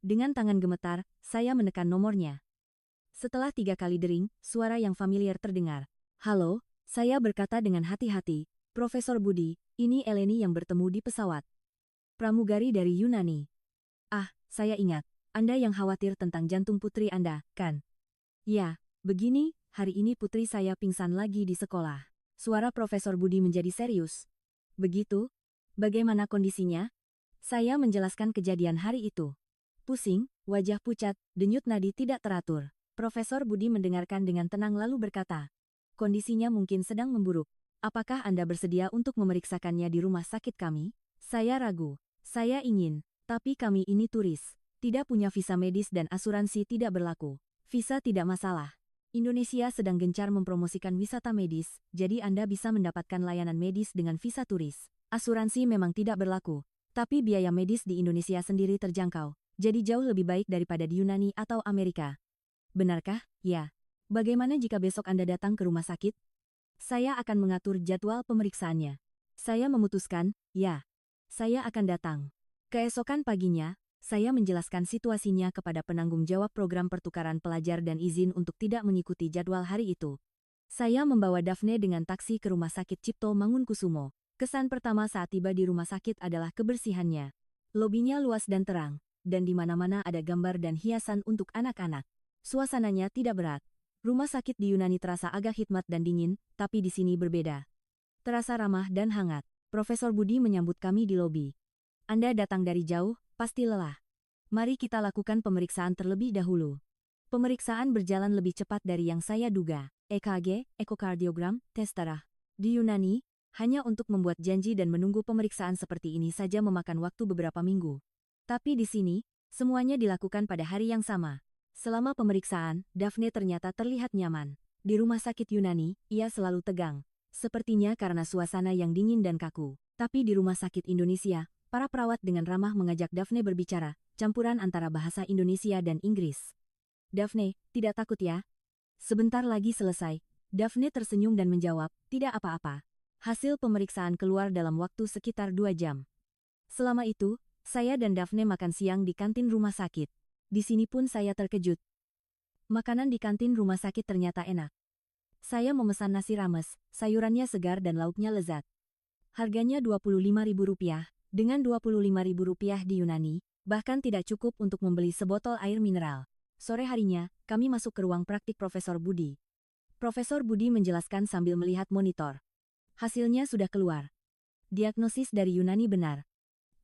Dengan tangan gemetar, saya menekan nomornya. Setelah 3 kali dering, suara yang familiar terdengar. Halo, saya berkata dengan hati-hati, Profesor Budi, ini Eleni yang bertemu di pesawat. Pramugari dari Yunani. Ah, saya ingat, Anda yang khawatir tentang jantung putri Anda, kan? Ya, begini, hari ini putri saya pingsan lagi di sekolah. Suara Profesor Budi menjadi serius. Begitu? Bagaimana kondisinya? Saya menjelaskan kejadian hari itu. Pusing, wajah pucat, denyut nadi tidak teratur. Profesor Budi mendengarkan dengan tenang lalu berkata, kondisinya mungkin sedang memburuk. Apakah Anda bersedia untuk memeriksakannya di rumah sakit kami? Saya ragu. Saya ingin, tapi kami ini turis. Tidak punya visa medis dan asuransi tidak berlaku. Visa tidak masalah. Indonesia sedang gencar mempromosikan wisata medis, jadi Anda bisa mendapatkan layanan medis dengan visa turis. Asuransi memang tidak berlaku, tapi biaya medis di Indonesia sendiri terjangkau, jadi jauh lebih baik daripada di Yunani atau Amerika. Benarkah? Ya. Bagaimana jika besok Anda datang ke rumah sakit? Saya akan mengatur jadwal pemeriksaannya. Saya memutuskan, ya. Saya akan datang. Keesokan paginya, saya menjelaskan situasinya kepada penanggung jawab program pertukaran pelajar dan izin untuk tidak mengikuti jadwal hari itu. Saya membawa Daphne dengan taksi ke rumah sakit Cipto Mangunkusumo. Kesan pertama saat tiba di rumah sakit adalah kebersihannya. Lobinya luas dan terang. dan di mana-mana ada gambar dan hiasan untuk anak-anak. Suasananya tidak berat. Rumah sakit di Yunani terasa agak hikmat dan dingin, tapi di sini berbeda. Terasa ramah dan hangat. Profesor Budi menyambut kami di lobi. Anda datang dari jauh, pasti lelah. Mari kita lakukan pemeriksaan terlebih dahulu. Pemeriksaan berjalan lebih cepat dari yang saya duga. EKG, ekokardiogram, tes darah. Di Yunani, hanya untuk membuat janji dan menunggu pemeriksaan seperti ini saja memakan waktu beberapa minggu. Tapi di sini, semuanya dilakukan pada hari yang sama. Selama pemeriksaan, Daphne ternyata terlihat nyaman. Di rumah sakit Yunani, ia selalu tegang. Sepertinya karena suasana yang dingin dan kaku. Tapi di rumah sakit Indonesia, para perawat dengan ramah mengajak Daphne berbicara, campuran antara bahasa Indonesia dan Inggris. Daphne, tidak takut ya? Sebentar lagi selesai. Daphne tersenyum dan menjawab, tidak apa-apa. Hasil pemeriksaan keluar dalam waktu sekitar 2 jam. Selama itu, saya dan Daphne makan siang di kantin rumah sakit. Di sini pun saya terkejut. Makanan di kantin rumah sakit ternyata enak. Saya memesan nasi rames, sayurannya segar dan lauknya lezat. Harganya Rp25.000, dengan Rp25.000 di Yunani, bahkan tidak cukup untuk membeli sebotol air mineral. Sore harinya, kami masuk ke ruang praktik Profesor Budi. Profesor Budi menjelaskan sambil melihat monitor. Hasilnya sudah keluar. Diagnosis dari Yunani benar.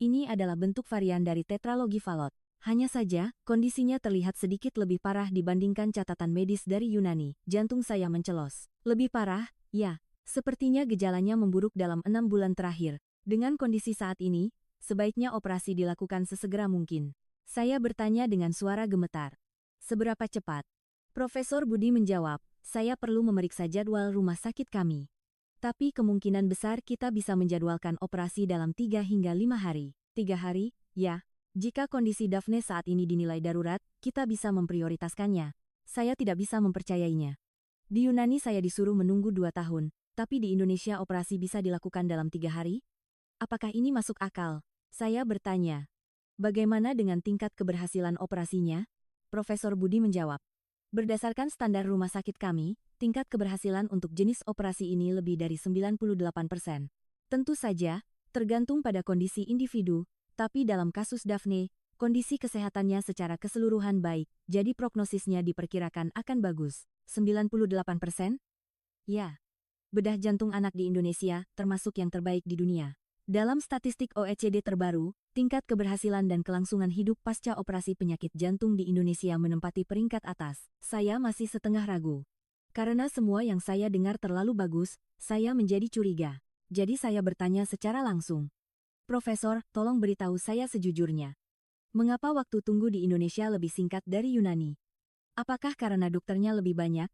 Ini adalah bentuk varian dari tetralogi Fallot. Hanya saja, kondisinya terlihat sedikit lebih parah dibandingkan catatan medis dari Yunani. Jantung saya mencelos. Lebih parah? Ya. Sepertinya gejalanya memburuk dalam 6 bulan terakhir. Dengan kondisi saat ini, sebaiknya operasi dilakukan sesegera mungkin. Saya bertanya dengan suara gemetar. Seberapa cepat? Profesor Budi menjawab, saya perlu memeriksa jadwal rumah sakit kami. Tapi kemungkinan besar kita bisa menjadwalkan operasi dalam 3 hingga 5 hari. 3 hari? Ya. Jika kondisi Daphne saat ini dinilai darurat, kita bisa memprioritaskannya. Saya tidak bisa mempercayainya. Di Yunani saya disuruh menunggu 2 tahun, tapi di Indonesia operasi bisa dilakukan dalam 3 hari? Apakah ini masuk akal? Saya bertanya. Bagaimana dengan tingkat keberhasilan operasinya? Profesor Budi menjawab. Berdasarkan standar rumah sakit kami, tingkat keberhasilan untuk jenis operasi ini lebih dari 98%. Tentu saja, tergantung pada kondisi individu, tapi dalam kasus Daphne, kondisi kesehatannya secara keseluruhan baik, jadi prognosisnya diperkirakan akan bagus. 98%? Ya. Bedah jantung anak di Indonesia, termasuk yang terbaik di dunia. Dalam statistik OECD terbaru, tingkat keberhasilan dan kelangsungan hidup pasca operasi penyakit jantung di Indonesia menempati peringkat atas. Saya masih setengah ragu. Karena semua yang saya dengar terlalu bagus, saya menjadi curiga. Jadi saya bertanya secara langsung. Profesor, tolong beritahu saya sejujurnya. Mengapa waktu tunggu di Indonesia lebih singkat dari Yunani? Apakah karena dokternya lebih banyak?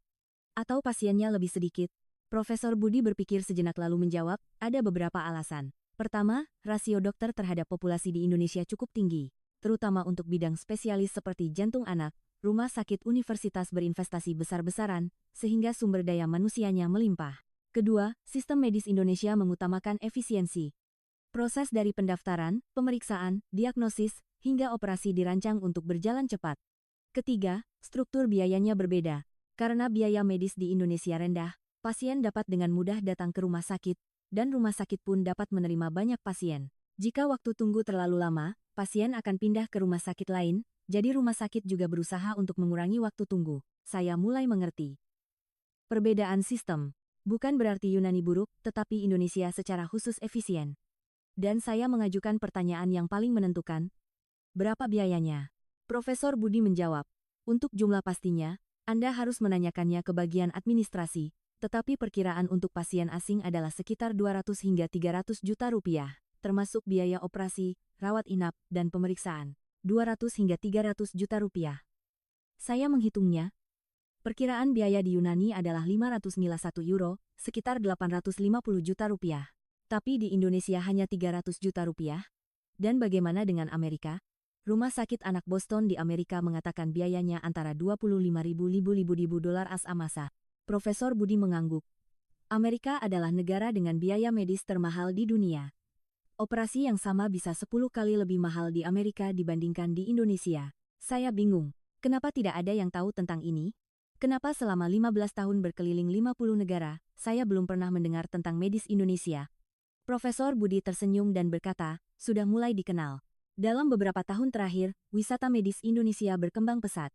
Atau pasiennya lebih sedikit? Profesor Budi berpikir sejenak lalu menjawab, ada beberapa alasan. Pertama, rasio dokter terhadap populasi di Indonesia cukup tinggi, terutama untuk bidang spesialis seperti jantung anak. Rumah sakit universitas berinvestasi besar-besaran, sehingga sumber daya manusianya melimpah. Kedua, sistem medis Indonesia mengutamakan efisiensi. Proses dari pendaftaran, pemeriksaan, diagnosis, hingga operasi dirancang untuk berjalan cepat. Ketiga, struktur biayanya berbeda. Karena biaya medis di Indonesia rendah, pasien dapat dengan mudah datang ke rumah sakit, dan rumah sakit pun dapat menerima banyak pasien. Jika waktu tunggu terlalu lama, pasien akan pindah ke rumah sakit lain, jadi rumah sakit juga berusaha untuk mengurangi waktu tunggu. Saya mulai mengerti. Perbedaan sistem. Bukan berarti Yunani buruk, tetapi Indonesia secara khusus efisien. Dan saya mengajukan pertanyaan yang paling menentukan. Berapa biayanya? Profesor Budi menjawab. Untuk jumlah pastinya, Anda harus menanyakannya ke bagian administrasi, tetapi perkiraan untuk pasien asing adalah sekitar 200 hingga 300 juta rupiah, termasuk biaya operasi, rawat inap, dan pemeriksaan. 200 hingga 300 juta rupiah. Saya menghitungnya. Perkiraan biaya di Yunani adalah 500 mila 1 euro, sekitar 850 juta rupiah. Tapi di Indonesia hanya 300 juta rupiah. Dan bagaimana dengan Amerika? Rumah sakit anak Boston di Amerika mengatakan biayanya antara 25.000 dolar as Amasa. Profesor Budi mengangguk. Amerika adalah negara dengan biaya medis termahal di dunia. Operasi yang sama bisa 10 kali lebih mahal di Amerika dibandingkan di Indonesia. Saya bingung. Kenapa tidak ada yang tahu tentang ini? Kenapa selama 15 tahun berkeliling 50 negara, saya belum pernah mendengar tentang medis Indonesia? Profesor Budi tersenyum dan berkata, sudah mulai dikenal. Dalam beberapa tahun terakhir, wisata medis Indonesia berkembang pesat.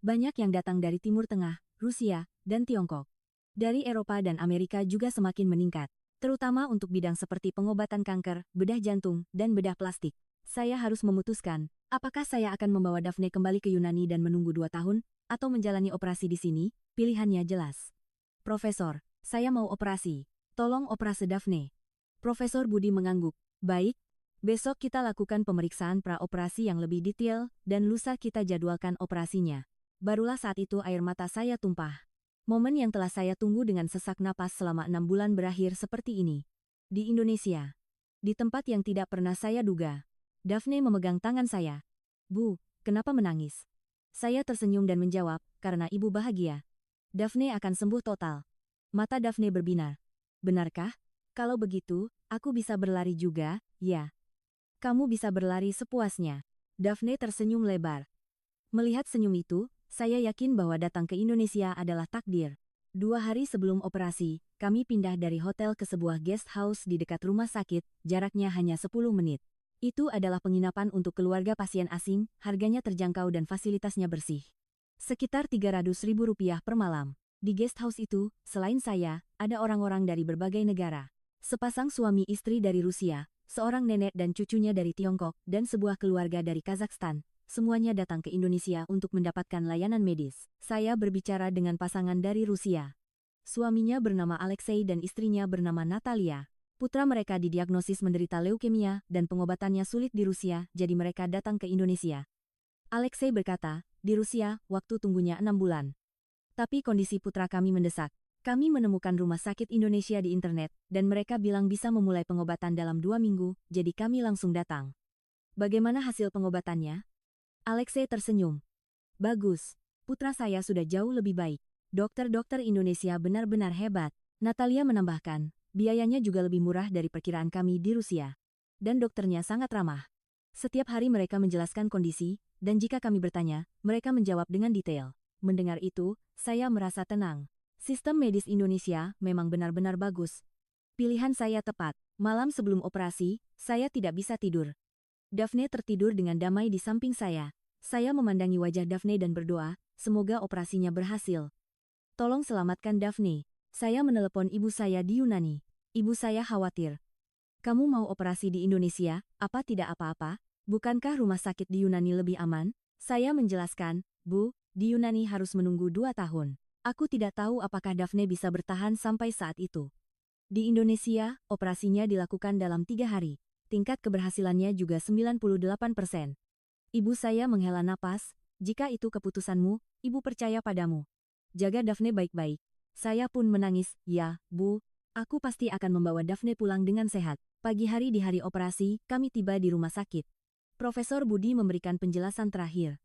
Banyak yang datang dari Timur Tengah, Rusia, dan Tiongkok. Dari Eropa dan Amerika juga semakin meningkat, terutama untuk bidang seperti pengobatan kanker, bedah jantung, dan bedah plastik. Saya harus memutuskan, apakah saya akan membawa Daphne kembali ke Yunani dan menunggu 2 tahun, atau menjalani operasi di sini. Pilihannya jelas. Profesor, saya mau operasi. Tolong operasi Daphne. Profesor Budi mengangguk. Baik, besok kita lakukan pemeriksaan pra-operasi yang lebih detail, dan lusa kita jadwalkan operasinya. Barulah saat itu air mata saya tumpah. Momen yang telah saya tunggu dengan sesak napas selama 6 bulan berakhir seperti ini. Di Indonesia. Di tempat yang tidak pernah saya duga. Daphne memegang tangan saya. Bu, kenapa menangis? Saya tersenyum dan menjawab, karena ibu bahagia. Daphne akan sembuh total. Mata Daphne berbinar. Benarkah? Kalau begitu, aku bisa berlari juga, ya. Kamu bisa berlari sepuasnya. Daphne tersenyum lebar. Melihat senyum itu, saya yakin bahwa datang ke Indonesia adalah takdir. 2 hari sebelum operasi, kami pindah dari hotel ke sebuah guest house di dekat rumah sakit, jaraknya hanya 10 menit. Itu adalah penginapan untuk keluarga pasien asing, harganya terjangkau dan fasilitasnya bersih. Sekitar Rp300.000 per malam. Di guest house itu, selain saya, ada orang-orang dari berbagai negara. Sepasang suami istri dari Rusia, seorang nenek dan cucunya dari Tiongkok, dan sebuah keluarga dari Kazakhstan. Semuanya datang ke Indonesia untuk mendapatkan layanan medis. Saya berbicara dengan pasangan dari Rusia. Suaminya bernama Alexei dan istrinya bernama Natalia. Putra mereka didiagnosis menderita leukemia dan pengobatannya sulit di Rusia, jadi mereka datang ke Indonesia. Alexei berkata, di Rusia, waktu tunggunya 6 bulan. Tapi kondisi putra kami mendesak. Kami menemukan rumah sakit Indonesia di internet, dan mereka bilang bisa memulai pengobatan dalam 2 minggu, jadi kami langsung datang. Bagaimana hasil pengobatannya? Alexei tersenyum. Bagus. Putra saya sudah jauh lebih baik. Dokter-dokter Indonesia benar-benar hebat. Natalia menambahkan, biayanya juga lebih murah dari perkiraan kami di Rusia. Dan dokternya sangat ramah. Setiap hari mereka menjelaskan kondisi, dan jika kami bertanya, mereka menjawab dengan detail. Mendengar itu, saya merasa tenang. Sistem medis Indonesia memang benar-benar bagus. Pilihan saya tepat. Malam sebelum operasi, saya tidak bisa tidur. Daphne tertidur dengan damai di samping saya. Saya memandangi wajah Daphne dan berdoa, semoga operasinya berhasil. Tolong selamatkan Daphne. Saya menelepon ibu saya di Yunani. Ibu saya khawatir. Kamu mau operasi di Indonesia, apa tidak apa-apa? Bukankah rumah sakit di Yunani lebih aman? Saya menjelaskan, Bu, di Yunani harus menunggu 2 tahun. Aku tidak tahu apakah Daphne bisa bertahan sampai saat itu. Di Indonesia, operasinya dilakukan dalam 3 hari. Tingkat keberhasilannya juga 98%. Ibu saya menghela napas, jika itu keputusanmu, ibu percaya padamu. Jaga Daphne baik-baik. Saya pun menangis, ya, Bu, aku pasti akan membawa Daphne pulang dengan sehat. Pagi hari di hari operasi, kami tiba di rumah sakit. Profesor Budi memberikan penjelasan terakhir.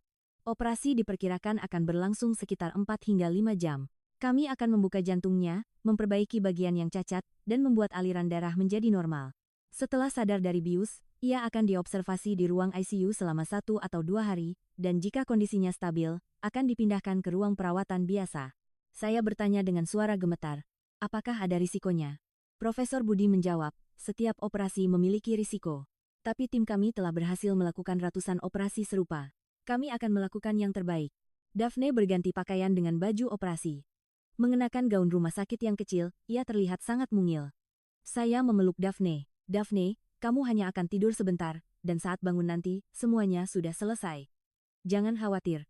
Operasi diperkirakan akan berlangsung sekitar 4 hingga 5 jam. Kami akan membuka jantungnya, memperbaiki bagian yang cacat, dan membuat aliran darah menjadi normal. Setelah sadar dari bius, ia akan diobservasi di ruang ICU selama 1 atau 2 hari, dan jika kondisinya stabil, akan dipindahkan ke ruang perawatan biasa. Saya bertanya dengan suara gemetar, apakah ada risikonya? Profesor Budi menjawab, setiap operasi memiliki risiko. Tapi tim kami telah berhasil melakukan ratusan operasi serupa. Kami akan melakukan yang terbaik. Daphne berganti pakaian dengan baju operasi. Mengenakan gaun rumah sakit yang kecil, ia terlihat sangat mungil. Saya memeluk Daphne. Daphne, kamu hanya akan tidur sebentar, dan saat bangun nanti, semuanya sudah selesai. Jangan khawatir.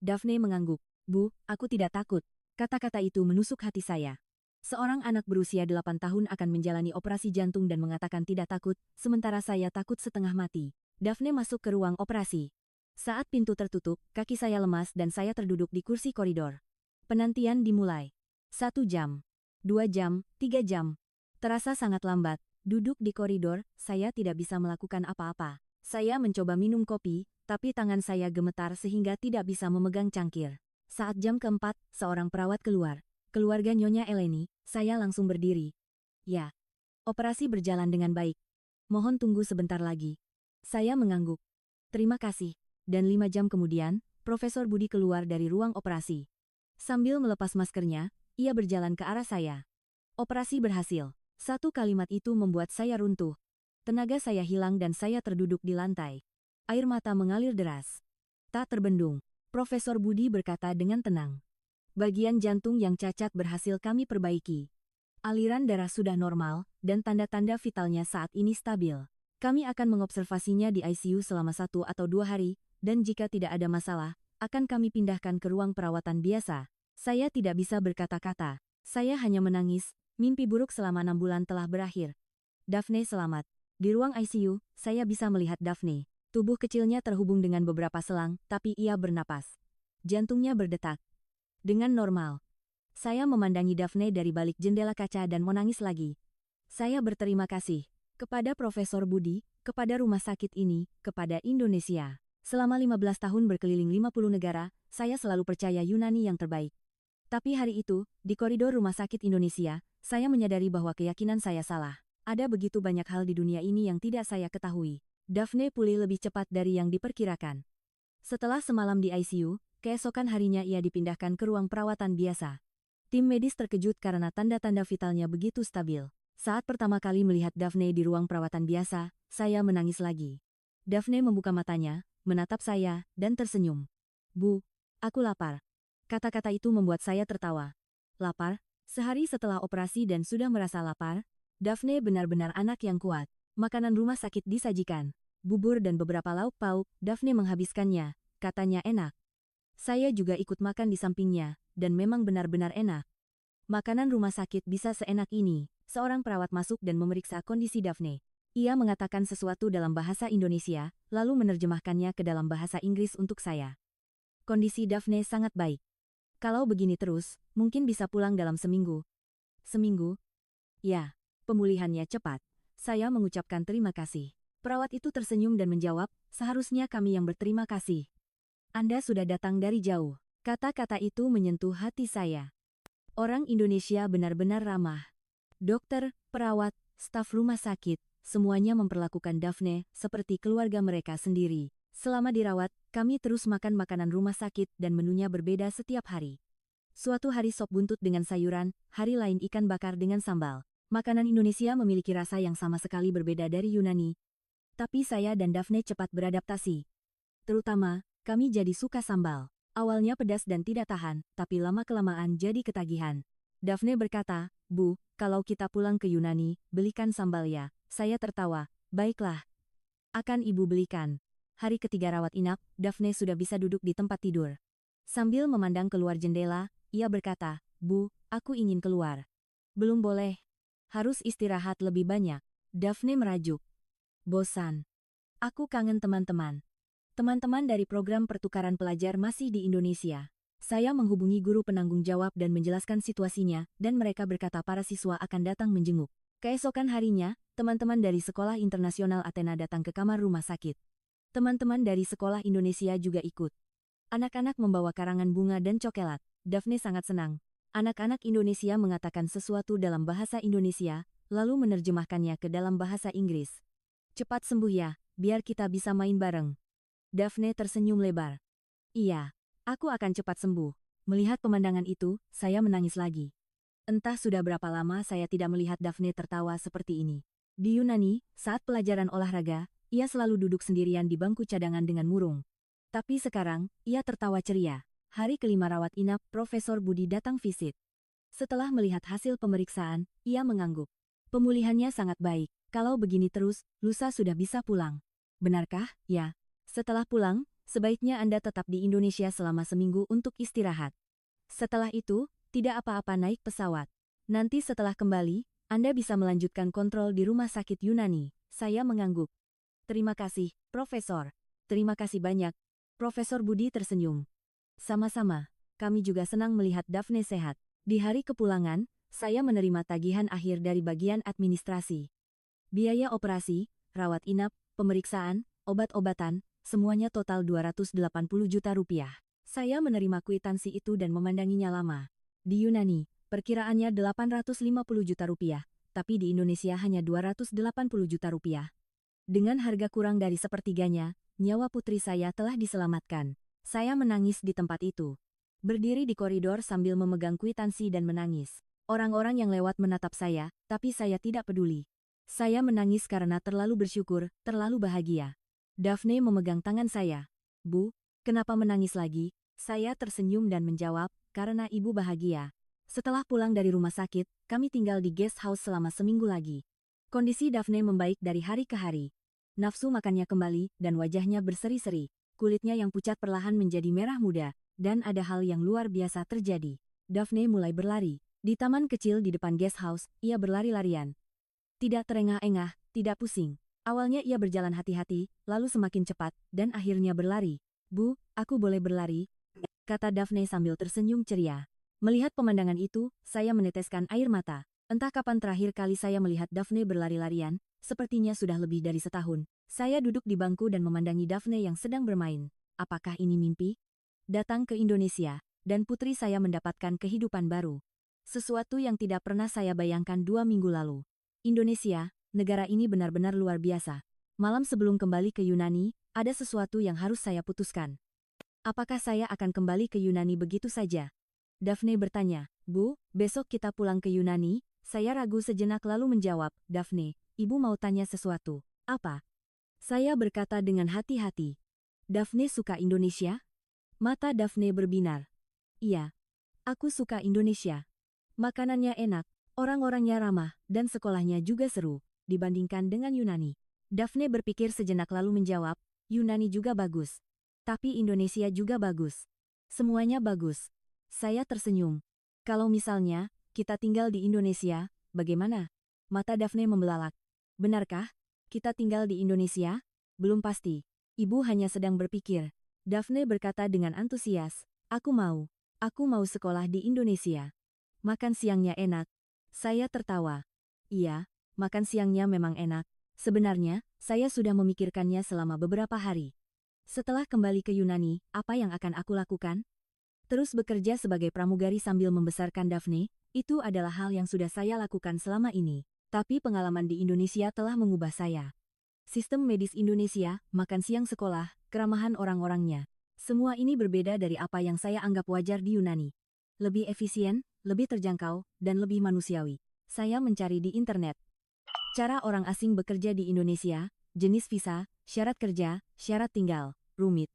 Daphne mengangguk. Bu, aku tidak takut. Kata-kata itu menusuk hati saya. Seorang anak berusia 8 tahun akan menjalani operasi jantung dan mengatakan tidak takut, sementara saya takut setengah mati. Daphne masuk ke ruang operasi. Saat pintu tertutup, kaki saya lemas dan saya terduduk di kursi koridor. Penantian dimulai. 1 jam. 2 jam, 3 jam. Terasa sangat lambat. Duduk di koridor, saya tidak bisa melakukan apa-apa. Saya mencoba minum kopi, tapi tangan saya gemetar sehingga tidak bisa memegang cangkir. Saat jam keempat, seorang perawat keluar. Keluarga Nyonya Eleni, saya langsung berdiri. Ya. Operasi berjalan dengan baik. Mohon tunggu sebentar lagi. Saya mengangguk. Terima kasih. Dan 5 jam kemudian, Profesor Budi keluar dari ruang operasi. Sambil melepas maskernya, ia berjalan ke arah saya. Operasi berhasil. Satu kalimat itu membuat saya runtuh. Tenaga saya hilang dan saya terduduk di lantai. Air mata mengalir deras. Tak terbendung, Profesor Budi berkata dengan tenang. Bagian jantung yang cacat berhasil kami perbaiki. Aliran darah sudah normal, dan tanda-tanda vitalnya saat ini stabil. Kami akan mengobservasinya di ICU selama 1 atau 2 hari, dan jika tidak ada masalah, akan kami pindahkan ke ruang perawatan biasa. Saya tidak bisa berkata-kata. Saya hanya menangis, mimpi buruk selama 6 bulan telah berakhir. Daphne selamat. Di ruang ICU, saya bisa melihat Daphne. Tubuh kecilnya terhubung dengan beberapa selang, tapi ia bernapas. Jantungnya berdetak. Dengan normal. Saya memandangi Daphne dari balik jendela kaca dan menangis lagi. Saya berterima kasih kepada Profesor Budi, kepada rumah sakit ini, kepada Indonesia. Selama 15 tahun berkeliling 50 negara, saya selalu percaya Yunani yang terbaik. Tapi hari itu, di koridor Rumah Sakit Indonesia, saya menyadari bahwa keyakinan saya salah. Ada begitu banyak hal di dunia ini yang tidak saya ketahui. Daphne pulih lebih cepat dari yang diperkirakan. Setelah semalam di ICU, keesokan harinya ia dipindahkan ke ruang perawatan biasa. Tim medis terkejut karena tanda-tanda vitalnya begitu stabil. Saat pertama kali melihat Daphne di ruang perawatan biasa, saya menangis lagi. Daphne membuka matanya, menatap saya, dan tersenyum. Bu, aku lapar. Kata-kata itu membuat saya tertawa. Lapar? Sehari setelah operasi dan sudah merasa lapar? Daphne benar-benar anak yang kuat. Makanan rumah sakit disajikan. Bubur dan beberapa lauk pauk, Daphne menghabiskannya. Katanya enak. Saya juga ikut makan di sampingnya, dan memang benar-benar enak. Makanan rumah sakit bisa seenak ini. Seorang perawat masuk dan memeriksa kondisi Daphne. Ia mengatakan sesuatu dalam bahasa Indonesia, lalu menerjemahkannya ke dalam bahasa Inggris untuk saya. Kondisi Daphne sangat baik. Kalau begini terus, mungkin bisa pulang dalam seminggu. Seminggu? Ya, pemulihannya cepat. Saya mengucapkan terima kasih. Perawat itu tersenyum dan menjawab, seharusnya kami yang berterima kasih. Anda sudah datang dari jauh. Kata-kata itu menyentuh hati saya. Orang Indonesia benar-benar ramah. Dokter, perawat, staf rumah sakit, semuanya memperlakukan Daphne seperti keluarga mereka sendiri. Selama dirawat, kami terus makan makanan rumah sakit dan menunya berbeda setiap hari. Suatu hari sop buntut dengan sayuran, hari lain ikan bakar dengan sambal. Makanan Indonesia memiliki rasa yang sama sekali berbeda dari Yunani. Tapi saya dan Daphne cepat beradaptasi. Terutama, kami jadi suka sambal. Awalnya pedas dan tidak tahan, tapi lama-kelamaan jadi ketagihan. Daphne berkata, Bu, kalau kita pulang ke Yunani, belikan sambal ya. Saya tertawa, baiklah. Akan ibu belikan. Hari ketiga rawat inap, Daphne sudah bisa duduk di tempat tidur. Sambil memandang keluar jendela, ia berkata, Bu, aku ingin keluar. Belum boleh. Harus istirahat lebih banyak. Daphne merajuk. Bosan. Aku kangen teman-teman. Teman-teman dari program pertukaran pelajar masih di Indonesia. Saya menghubungi guru penanggung jawab dan menjelaskan situasinya, dan mereka berkata para siswa akan datang menjenguk. Keesokan harinya, teman-teman dari Sekolah Internasional Athena datang ke kamar rumah sakit. Teman-teman dari Sekolah Indonesia juga ikut. Anak-anak membawa karangan bunga dan coklat. Daphne sangat senang. Anak-anak Indonesia mengatakan sesuatu dalam bahasa Indonesia, lalu menerjemahkannya ke dalam bahasa Inggris. Cepat sembuh ya, biar kita bisa main bareng. Daphne tersenyum lebar. Iya, aku akan cepat sembuh. Melihat pemandangan itu, saya menangis lagi. Entah sudah berapa lama saya tidak melihat Daphne tertawa seperti ini. Di Yunani, saat pelajaran olahraga, ia selalu duduk sendirian di bangku cadangan dengan murung. Tapi sekarang, ia tertawa ceria. Hari kelima rawat inap, Profesor Budi datang visit. Setelah melihat hasil pemeriksaan, ia mengangguk. Pemulihannya sangat baik. Kalau begini terus, lusa sudah bisa pulang. Benarkah? Ya. Setelah pulang, sebaiknya Anda tetap di Indonesia selama seminggu untuk istirahat. Setelah itu, tidak apa-apa naik pesawat. Nanti setelah kembali, Anda bisa melanjutkan kontrol di rumah sakit Yunani. Saya mengangguk. Terima kasih, Profesor. Terima kasih banyak. Profesor Budi tersenyum. Sama-sama, kami juga senang melihat Daphne sehat. Di hari kepulangan, saya menerima tagihan akhir dari bagian administrasi. Biaya operasi, rawat inap, pemeriksaan, obat-obatan, semuanya total 280 juta rupiah. Saya menerima kwitansi itu dan memandanginya lama. Di Yunani, perkiraannya 850 juta rupiah, tapi di Indonesia hanya 280 juta rupiah. Dengan harga kurang dari sepertiganya, nyawa putri saya telah diselamatkan. Saya menangis di tempat itu. Berdiri di koridor sambil memegang kwitansi dan menangis. Orang-orang yang lewat menatap saya, tapi saya tidak peduli. Saya menangis karena terlalu bersyukur, terlalu bahagia. Daphne memegang tangan saya. Bu, kenapa menangis lagi? Saya tersenyum dan menjawab, karena ibu bahagia. Setelah pulang dari rumah sakit, kami tinggal di guest house selama seminggu lagi. Kondisi Daphne membaik dari hari ke hari. Nafsu makannya kembali, dan wajahnya berseri-seri. Kulitnya yang pucat perlahan menjadi merah muda, dan ada hal yang luar biasa terjadi. Daphne mulai berlari. Di taman kecil di depan guest house, ia berlari-larian. Tidak terengah-engah, tidak pusing. Awalnya ia berjalan hati-hati, lalu semakin cepat, dan akhirnya berlari. Bu, aku boleh berlari? Kata Daphne sambil tersenyum ceria. Melihat pemandangan itu, saya meneteskan air mata. Entah kapan terakhir kali saya melihat Daphne berlari-larian, sepertinya sudah lebih dari setahun. Saya duduk di bangku dan memandangi Daphne yang sedang bermain. Apakah ini mimpi? Datang ke Indonesia, dan putri saya mendapatkan kehidupan baru. Sesuatu yang tidak pernah saya bayangkan 2 minggu lalu. Indonesia, negara ini benar-benar luar biasa. Malam sebelum kembali ke Yunani, ada sesuatu yang harus saya putuskan. Apakah saya akan kembali ke Yunani begitu saja? Daphne bertanya. Bu, besok kita pulang ke Yunani? Saya ragu sejenak lalu menjawab, Daphne, ibu mau tanya sesuatu. Apa? Saya berkata dengan hati-hati. Daphne suka Indonesia? Mata Daphne berbinar. Iya. Aku suka Indonesia. Makanannya enak, orang-orangnya ramah, dan sekolahnya juga seru, dibandingkan dengan Yunani. Daphne berpikir sejenak lalu menjawab, Yunani juga bagus. Tapi Indonesia juga bagus. Semuanya bagus. Saya tersenyum. Kalau misalnya, kita tinggal di Indonesia, bagaimana? Mata Daphne membelalak. Benarkah? Kita tinggal di Indonesia? Belum pasti. Ibu hanya sedang berpikir. Daphne berkata dengan antusias, Aku mau sekolah di Indonesia. Makan siangnya enak. Saya tertawa. Iya, makan siangnya memang enak. Sebenarnya, saya sudah memikirkannya selama beberapa hari. Setelah kembali ke Yunani, apa yang akan aku lakukan? Terus bekerja sebagai pramugari sambil membesarkan Daphne, itu adalah hal yang sudah saya lakukan selama ini. Tapi pengalaman di Indonesia telah mengubah saya. Sistem medis Indonesia, makan siang sekolah, keramahan orang-orangnya. Semua ini berbeda dari apa yang saya anggap wajar di Yunani. Lebih efisien, lebih terjangkau, dan lebih manusiawi. Saya mencari di internet. Cara orang asing bekerja di Indonesia, jenis visa, syarat kerja, syarat tinggal, rumit.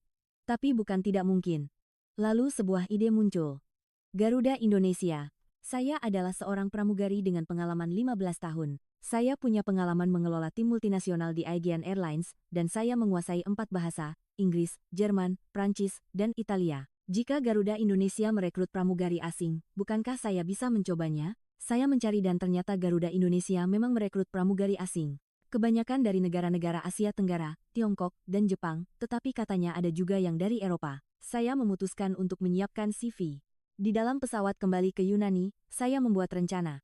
Tapi bukan tidak mungkin. Lalu sebuah ide muncul. Garuda Indonesia. Saya adalah seorang pramugari dengan pengalaman 15 tahun. Saya punya pengalaman mengelola tim multinasional di Aegean Airlines, dan saya menguasai 4 bahasa, Inggris, Jerman, Prancis, dan Italia. Jika Garuda Indonesia merekrut pramugari asing, bukankah saya bisa mencobanya? Saya mencari dan ternyata Garuda Indonesia memang merekrut pramugari asing. Kebanyakan dari negara-negara Asia Tenggara, Tiongkok, dan Jepang, tetapi katanya ada juga yang dari Eropa. Saya memutuskan untuk menyiapkan CV. Di dalam pesawat kembali ke Yunani, saya membuat rencana.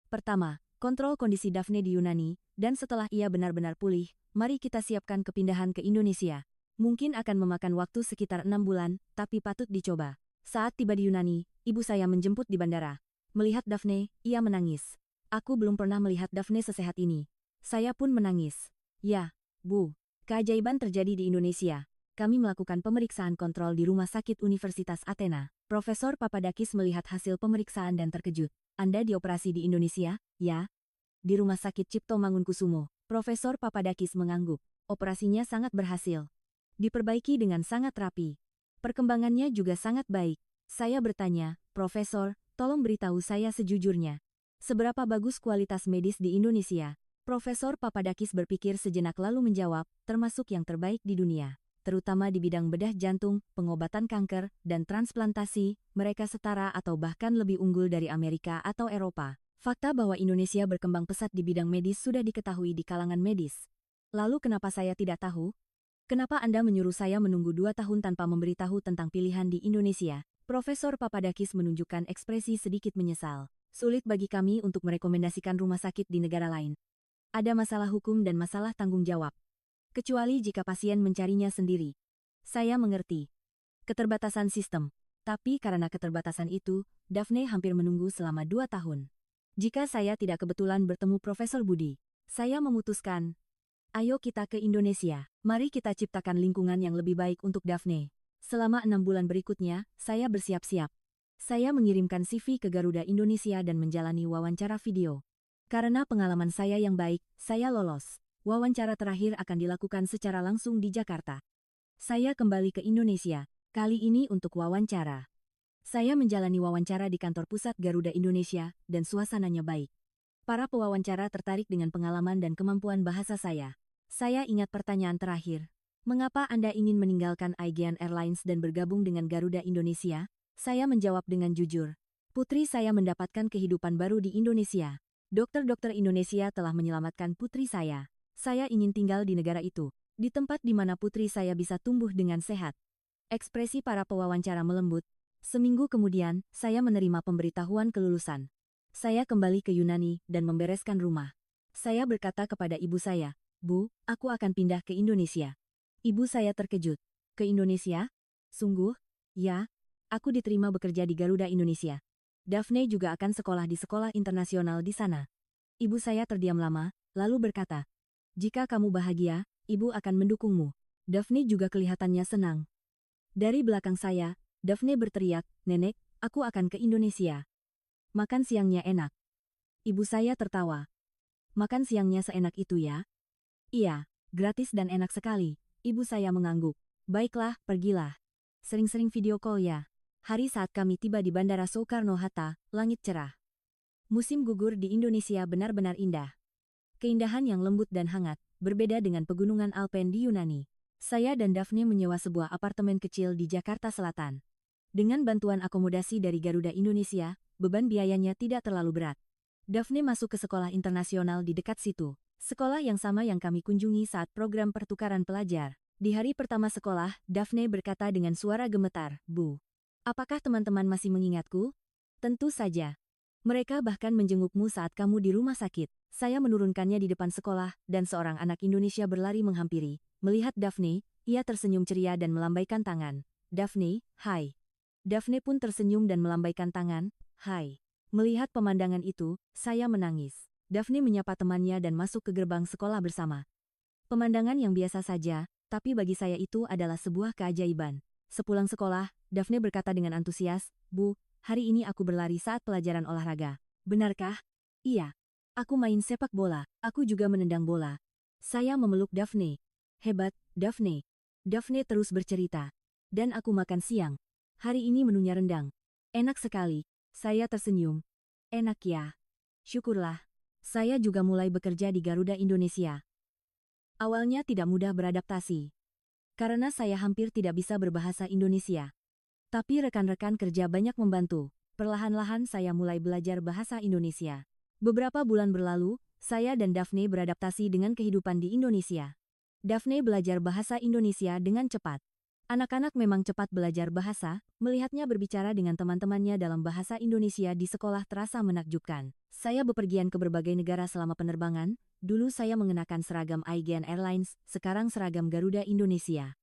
Pertama, kontrol kondisi Daphne di Yunani, dan setelah ia benar-benar pulih, mari kita siapkan kepindahan ke Indonesia. Mungkin akan memakan waktu sekitar 6 bulan, tapi patut dicoba. Saat tiba di Yunani, ibu saya menjemput di bandara. Melihat Daphne, ia menangis. Aku belum pernah melihat Daphne sesehat ini. Saya pun menangis. Ya, Bu. Keajaiban terjadi di Indonesia. Kami melakukan pemeriksaan kontrol di Rumah Sakit Universitas Athena. Profesor Papadakis melihat hasil pemeriksaan dan terkejut. Anda dioperasi di Indonesia, ya? Di Rumah Sakit Cipto Mangunkusumo. Profesor Papadakis mengangguk. Operasinya sangat berhasil. Diperbaiki dengan sangat rapi. Perkembangannya juga sangat baik. Saya bertanya, Profesor, tolong beritahu saya sejujurnya. Seberapa bagus kualitas medis di Indonesia? Profesor Papadakis berpikir sejenak lalu menjawab, termasuk yang terbaik di dunia. Terutama di bidang bedah jantung, pengobatan kanker, dan transplantasi, mereka setara atau bahkan lebih unggul dari Amerika atau Eropa. Fakta bahwa Indonesia berkembang pesat di bidang medis sudah diketahui di kalangan medis. Lalu kenapa saya tidak tahu? Kenapa Anda menyuruh saya menunggu 2 tahun tanpa memberitahu tentang pilihan di Indonesia? Profesor Papadakis menunjukkan ekspresi sedikit menyesal. Sulit bagi kami untuk merekomendasikan rumah sakit di negara lain. Ada masalah hukum dan masalah tanggung jawab. Kecuali jika pasien mencarinya sendiri. Saya mengerti. Keterbatasan sistem. Tapi karena keterbatasan itu, Daphne hampir menunggu selama 2 tahun. Jika saya tidak kebetulan bertemu Profesor Budi, saya memutuskan, ayo kita ke Indonesia. Mari kita ciptakan lingkungan yang lebih baik untuk Daphne. Selama 6 bulan berikutnya, saya bersiap-siap. Saya mengirimkan CV ke Garuda Indonesia dan menjalani wawancara video. Karena pengalaman saya yang baik, saya lolos. wawancara terakhir akan dilakukan secara langsung di Jakarta. Saya kembali ke Indonesia, kali ini untuk wawancara. Saya menjalani wawancara di kantor pusat Garuda Indonesia, dan suasananya baik. Para pewawancara tertarik dengan pengalaman dan kemampuan bahasa saya. Saya ingat pertanyaan terakhir. Mengapa Anda ingin meninggalkan Aegean Airlines dan bergabung dengan Garuda Indonesia? Saya menjawab dengan jujur. Putri saya mendapatkan kehidupan baru di Indonesia. Dokter-dokter Indonesia telah menyelamatkan putri saya. Saya ingin tinggal di negara itu, di tempat di mana putri saya bisa tumbuh dengan sehat. Ekspresi para pewawancara melembut. Seminggu kemudian, saya menerima pemberitahuan kelulusan. Saya kembali ke Yunani dan membereskan rumah. Saya berkata kepada ibu saya, "Bu, aku akan pindah ke Indonesia." Ibu saya terkejut. "Ke Indonesia? Sungguh?" "Ya, aku diterima bekerja di Garuda Indonesia. Daphne juga akan sekolah di sekolah internasional di sana." Ibu saya terdiam lama, lalu berkata, "Jika kamu bahagia, ibu akan mendukungmu." Daphne juga kelihatannya senang. Dari belakang saya, Daphne berteriak, "Nenek, aku akan ke Indonesia. Makan siangnya enak." Ibu saya tertawa. "Makan siangnya seenak itu ya?" "Iya, gratis dan enak sekali." Ibu saya mengangguk. "Baiklah, pergilah. Sering-sering video call ya." Hari saat kami tiba di Bandara Soekarno-Hatta, langit cerah. Musim gugur di Indonesia benar-benar indah. Keindahan yang lembut dan hangat, berbeda dengan pegunungan Alpen di Yunani. Saya dan Daphne menyewa sebuah apartemen kecil di Jakarta Selatan. Dengan bantuan akomodasi dari Garuda Indonesia, beban biayanya tidak terlalu berat. Daphne masuk ke sekolah internasional di dekat situ. Sekolah yang sama yang kami kunjungi saat program pertukaran pelajar. Di hari pertama sekolah, Daphne berkata dengan suara gemetar, "Bu, apakah teman-teman masih mengingatku?" "Tentu saja. Mereka bahkan menjengukmu saat kamu di rumah sakit." Saya menurunkannya di depan sekolah, dan seorang anak Indonesia berlari menghampiri. Melihat Daphne, ia tersenyum ceria dan melambaikan tangan. "Daphne, hai." Daphne pun tersenyum dan melambaikan tangan, "Hai." Melihat pemandangan itu, saya menangis. Daphne menyapa temannya dan masuk ke gerbang sekolah bersama. Pemandangan yang biasa saja, tapi bagi saya itu adalah sebuah keajaiban. Sepulang sekolah, Daphne berkata dengan antusias, "Bu, hari ini aku berlari saat pelajaran olahraga." "Benarkah?" "Iya. Aku main sepak bola, aku juga menendang bola." Saya memeluk Daphne. "Hebat, Daphne." Daphne terus bercerita. "Dan aku makan siang. Hari ini menunya rendang. Enak sekali." Saya tersenyum. "Enak ya. Syukurlah." Saya juga mulai bekerja di Garuda Indonesia. Awalnya tidak mudah beradaptasi. Karena saya hampir tidak bisa berbahasa Indonesia. Tapi rekan-rekan kerja banyak membantu. Perlahan-lahan saya mulai belajar bahasa Indonesia. Beberapa bulan berlalu, saya dan Daphne beradaptasi dengan kehidupan di Indonesia. Daphne belajar bahasa Indonesia dengan cepat. Anak-anak memang cepat belajar bahasa, melihatnya berbicara dengan teman-temannya dalam bahasa Indonesia di sekolah terasa menakjubkan. Saya bepergian ke berbagai negara selama penerbangan, dulu saya mengenakan seragam Aegean Airlines, sekarang seragam Garuda Indonesia.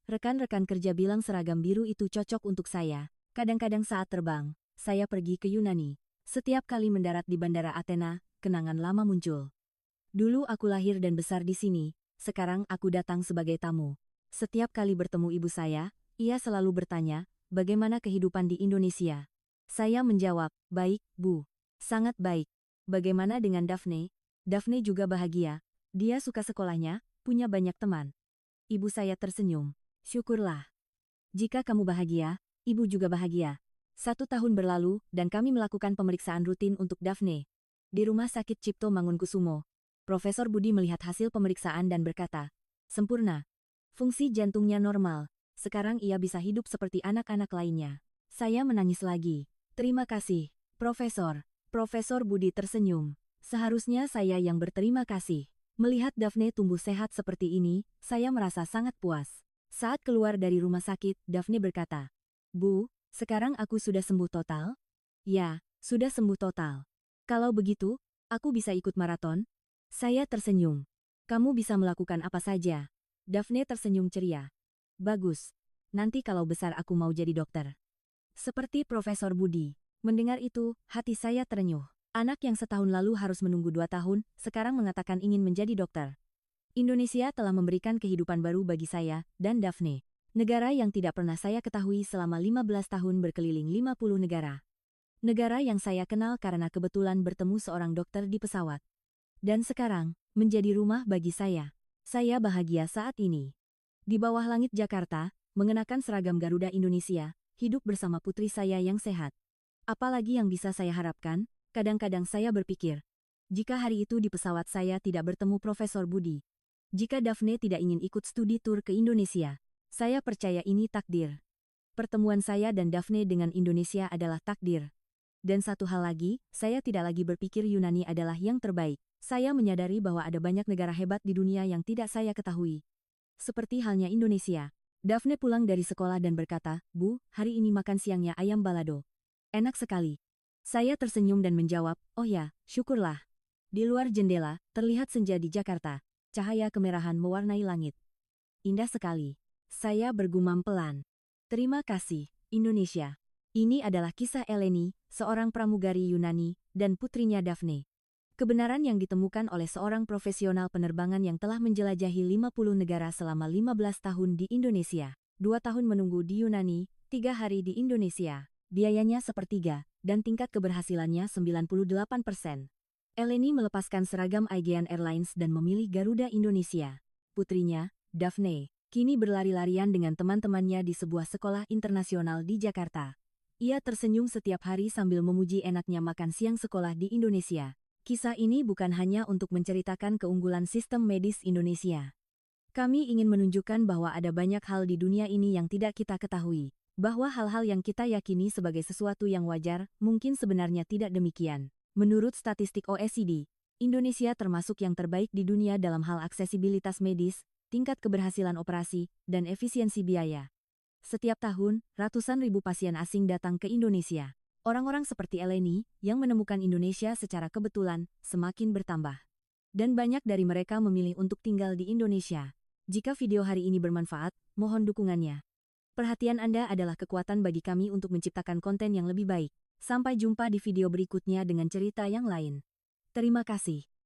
Rekan-rekan kerja bilang seragam biru itu cocok untuk saya. Kadang-kadang saat terbang, saya pergi ke Yunani. Setiap kali mendarat di Bandara Athena, kenangan lama muncul. Dulu aku lahir dan besar di sini, sekarang aku datang sebagai tamu. Setiap kali bertemu ibu saya, ia selalu bertanya, "Bagaimana kehidupan di Indonesia?" Saya menjawab, "Baik, Bu. Sangat baik." "Bagaimana dengan Daphne?" "Daphne juga bahagia. Dia suka sekolahnya, punya banyak teman." Ibu saya tersenyum. "Syukurlah. Jika kamu bahagia, ibu juga bahagia." 1 tahun berlalu, dan kami melakukan pemeriksaan rutin untuk Daphne. Di Rumah Sakit Cipto Mangunkusumo, Profesor Budi melihat hasil pemeriksaan dan berkata, "Sempurna. Fungsi jantungnya normal. Sekarang ia bisa hidup seperti anak-anak lainnya." Saya menangis lagi. "Terima kasih, Profesor." Profesor Budi tersenyum. "Seharusnya saya yang berterima kasih." Melihat Daphne tumbuh sehat seperti ini, saya merasa sangat puas. Saat keluar dari rumah sakit, Daphne berkata, "Bu, sekarang aku sudah sembuh total?" "Ya, sudah sembuh total." "Kalau begitu, aku bisa ikut maraton?" Saya tersenyum. "Kamu bisa melakukan apa saja." Daphne tersenyum ceria. "Bagus. Nanti kalau besar aku mau jadi dokter." Seperti Profesor Budi. Mendengar itu, hati saya terenyuh. Anak yang setahun lalu harus menunggu 2 tahun, sekarang mengatakan ingin menjadi dokter. Indonesia telah memberikan kehidupan baru bagi saya dan Daphne. Negara yang tidak pernah saya ketahui selama 15 tahun berkeliling 50 negara. Negara yang saya kenal karena kebetulan bertemu seorang dokter di pesawat. Dan sekarang, menjadi rumah bagi saya. Saya bahagia saat ini. Di bawah langit Jakarta, mengenakan seragam Garuda Indonesia, hidup bersama putri saya yang sehat. Apalagi yang bisa saya harapkan, kadang-kadang saya berpikir, jika hari itu di pesawat saya tidak bertemu Profesor Budi, jika Daphne tidak ingin ikut studi tur ke Indonesia, saya percaya ini takdir. Pertemuan saya dan Daphne dengan Indonesia adalah takdir. Dan satu hal lagi, saya tidak lagi berpikir Yunani adalah yang terbaik. Saya menyadari bahwa ada banyak negara hebat di dunia yang tidak saya ketahui. Seperti halnya Indonesia. Daphne pulang dari sekolah dan berkata, "Bu, hari ini makan siangnya ayam balado. Enak sekali." Saya tersenyum dan menjawab, "Oh ya, syukurlah." Di luar jendela, terlihat senja di Jakarta. Cahaya kemerahan mewarnai langit. Indah sekali. Saya bergumam pelan. Terima kasih, Indonesia. Ini adalah kisah Eleni, seorang pramugari Yunani, dan putrinya Daphne. Kebenaran yang ditemukan oleh seorang profesional penerbangan yang telah menjelajahi 50 negara selama 15 tahun di Indonesia. 2 tahun menunggu di Yunani, 3 hari di Indonesia. Biayanya sepertiga, dan tingkat keberhasilannya 98%. Eleni melepaskan seragam Aegean Airlines dan memilih Garuda Indonesia. Putrinya, Daphne, kini berlari-larian dengan teman-temannya di sebuah sekolah internasional di Jakarta. Ia tersenyum setiap hari sambil memuji enaknya makan siang sekolah di Indonesia. Kisah ini bukan hanya untuk menceritakan keunggulan sistem medis Indonesia. Kami ingin menunjukkan bahwa ada banyak hal di dunia ini yang tidak kita ketahui. Bahwa hal-hal yang kita yakini sebagai sesuatu yang wajar, mungkin sebenarnya tidak demikian. Menurut statistik OECD, Indonesia termasuk yang terbaik di dunia dalam hal aksesibilitas medis, tingkat keberhasilan operasi, dan efisiensi biaya. Setiap tahun, ratusan ribu pasien asing datang ke Indonesia. Orang-orang seperti Eleni, yang menemukan Indonesia secara kebetulan, semakin bertambah. Dan banyak dari mereka memilih untuk tinggal di Indonesia. Jika video hari ini bermanfaat, mohon dukungannya. Perhatian Anda adalah kekuatan bagi kami untuk menciptakan konten yang lebih baik. Sampai jumpa di video berikutnya dengan cerita yang lain. Terima kasih.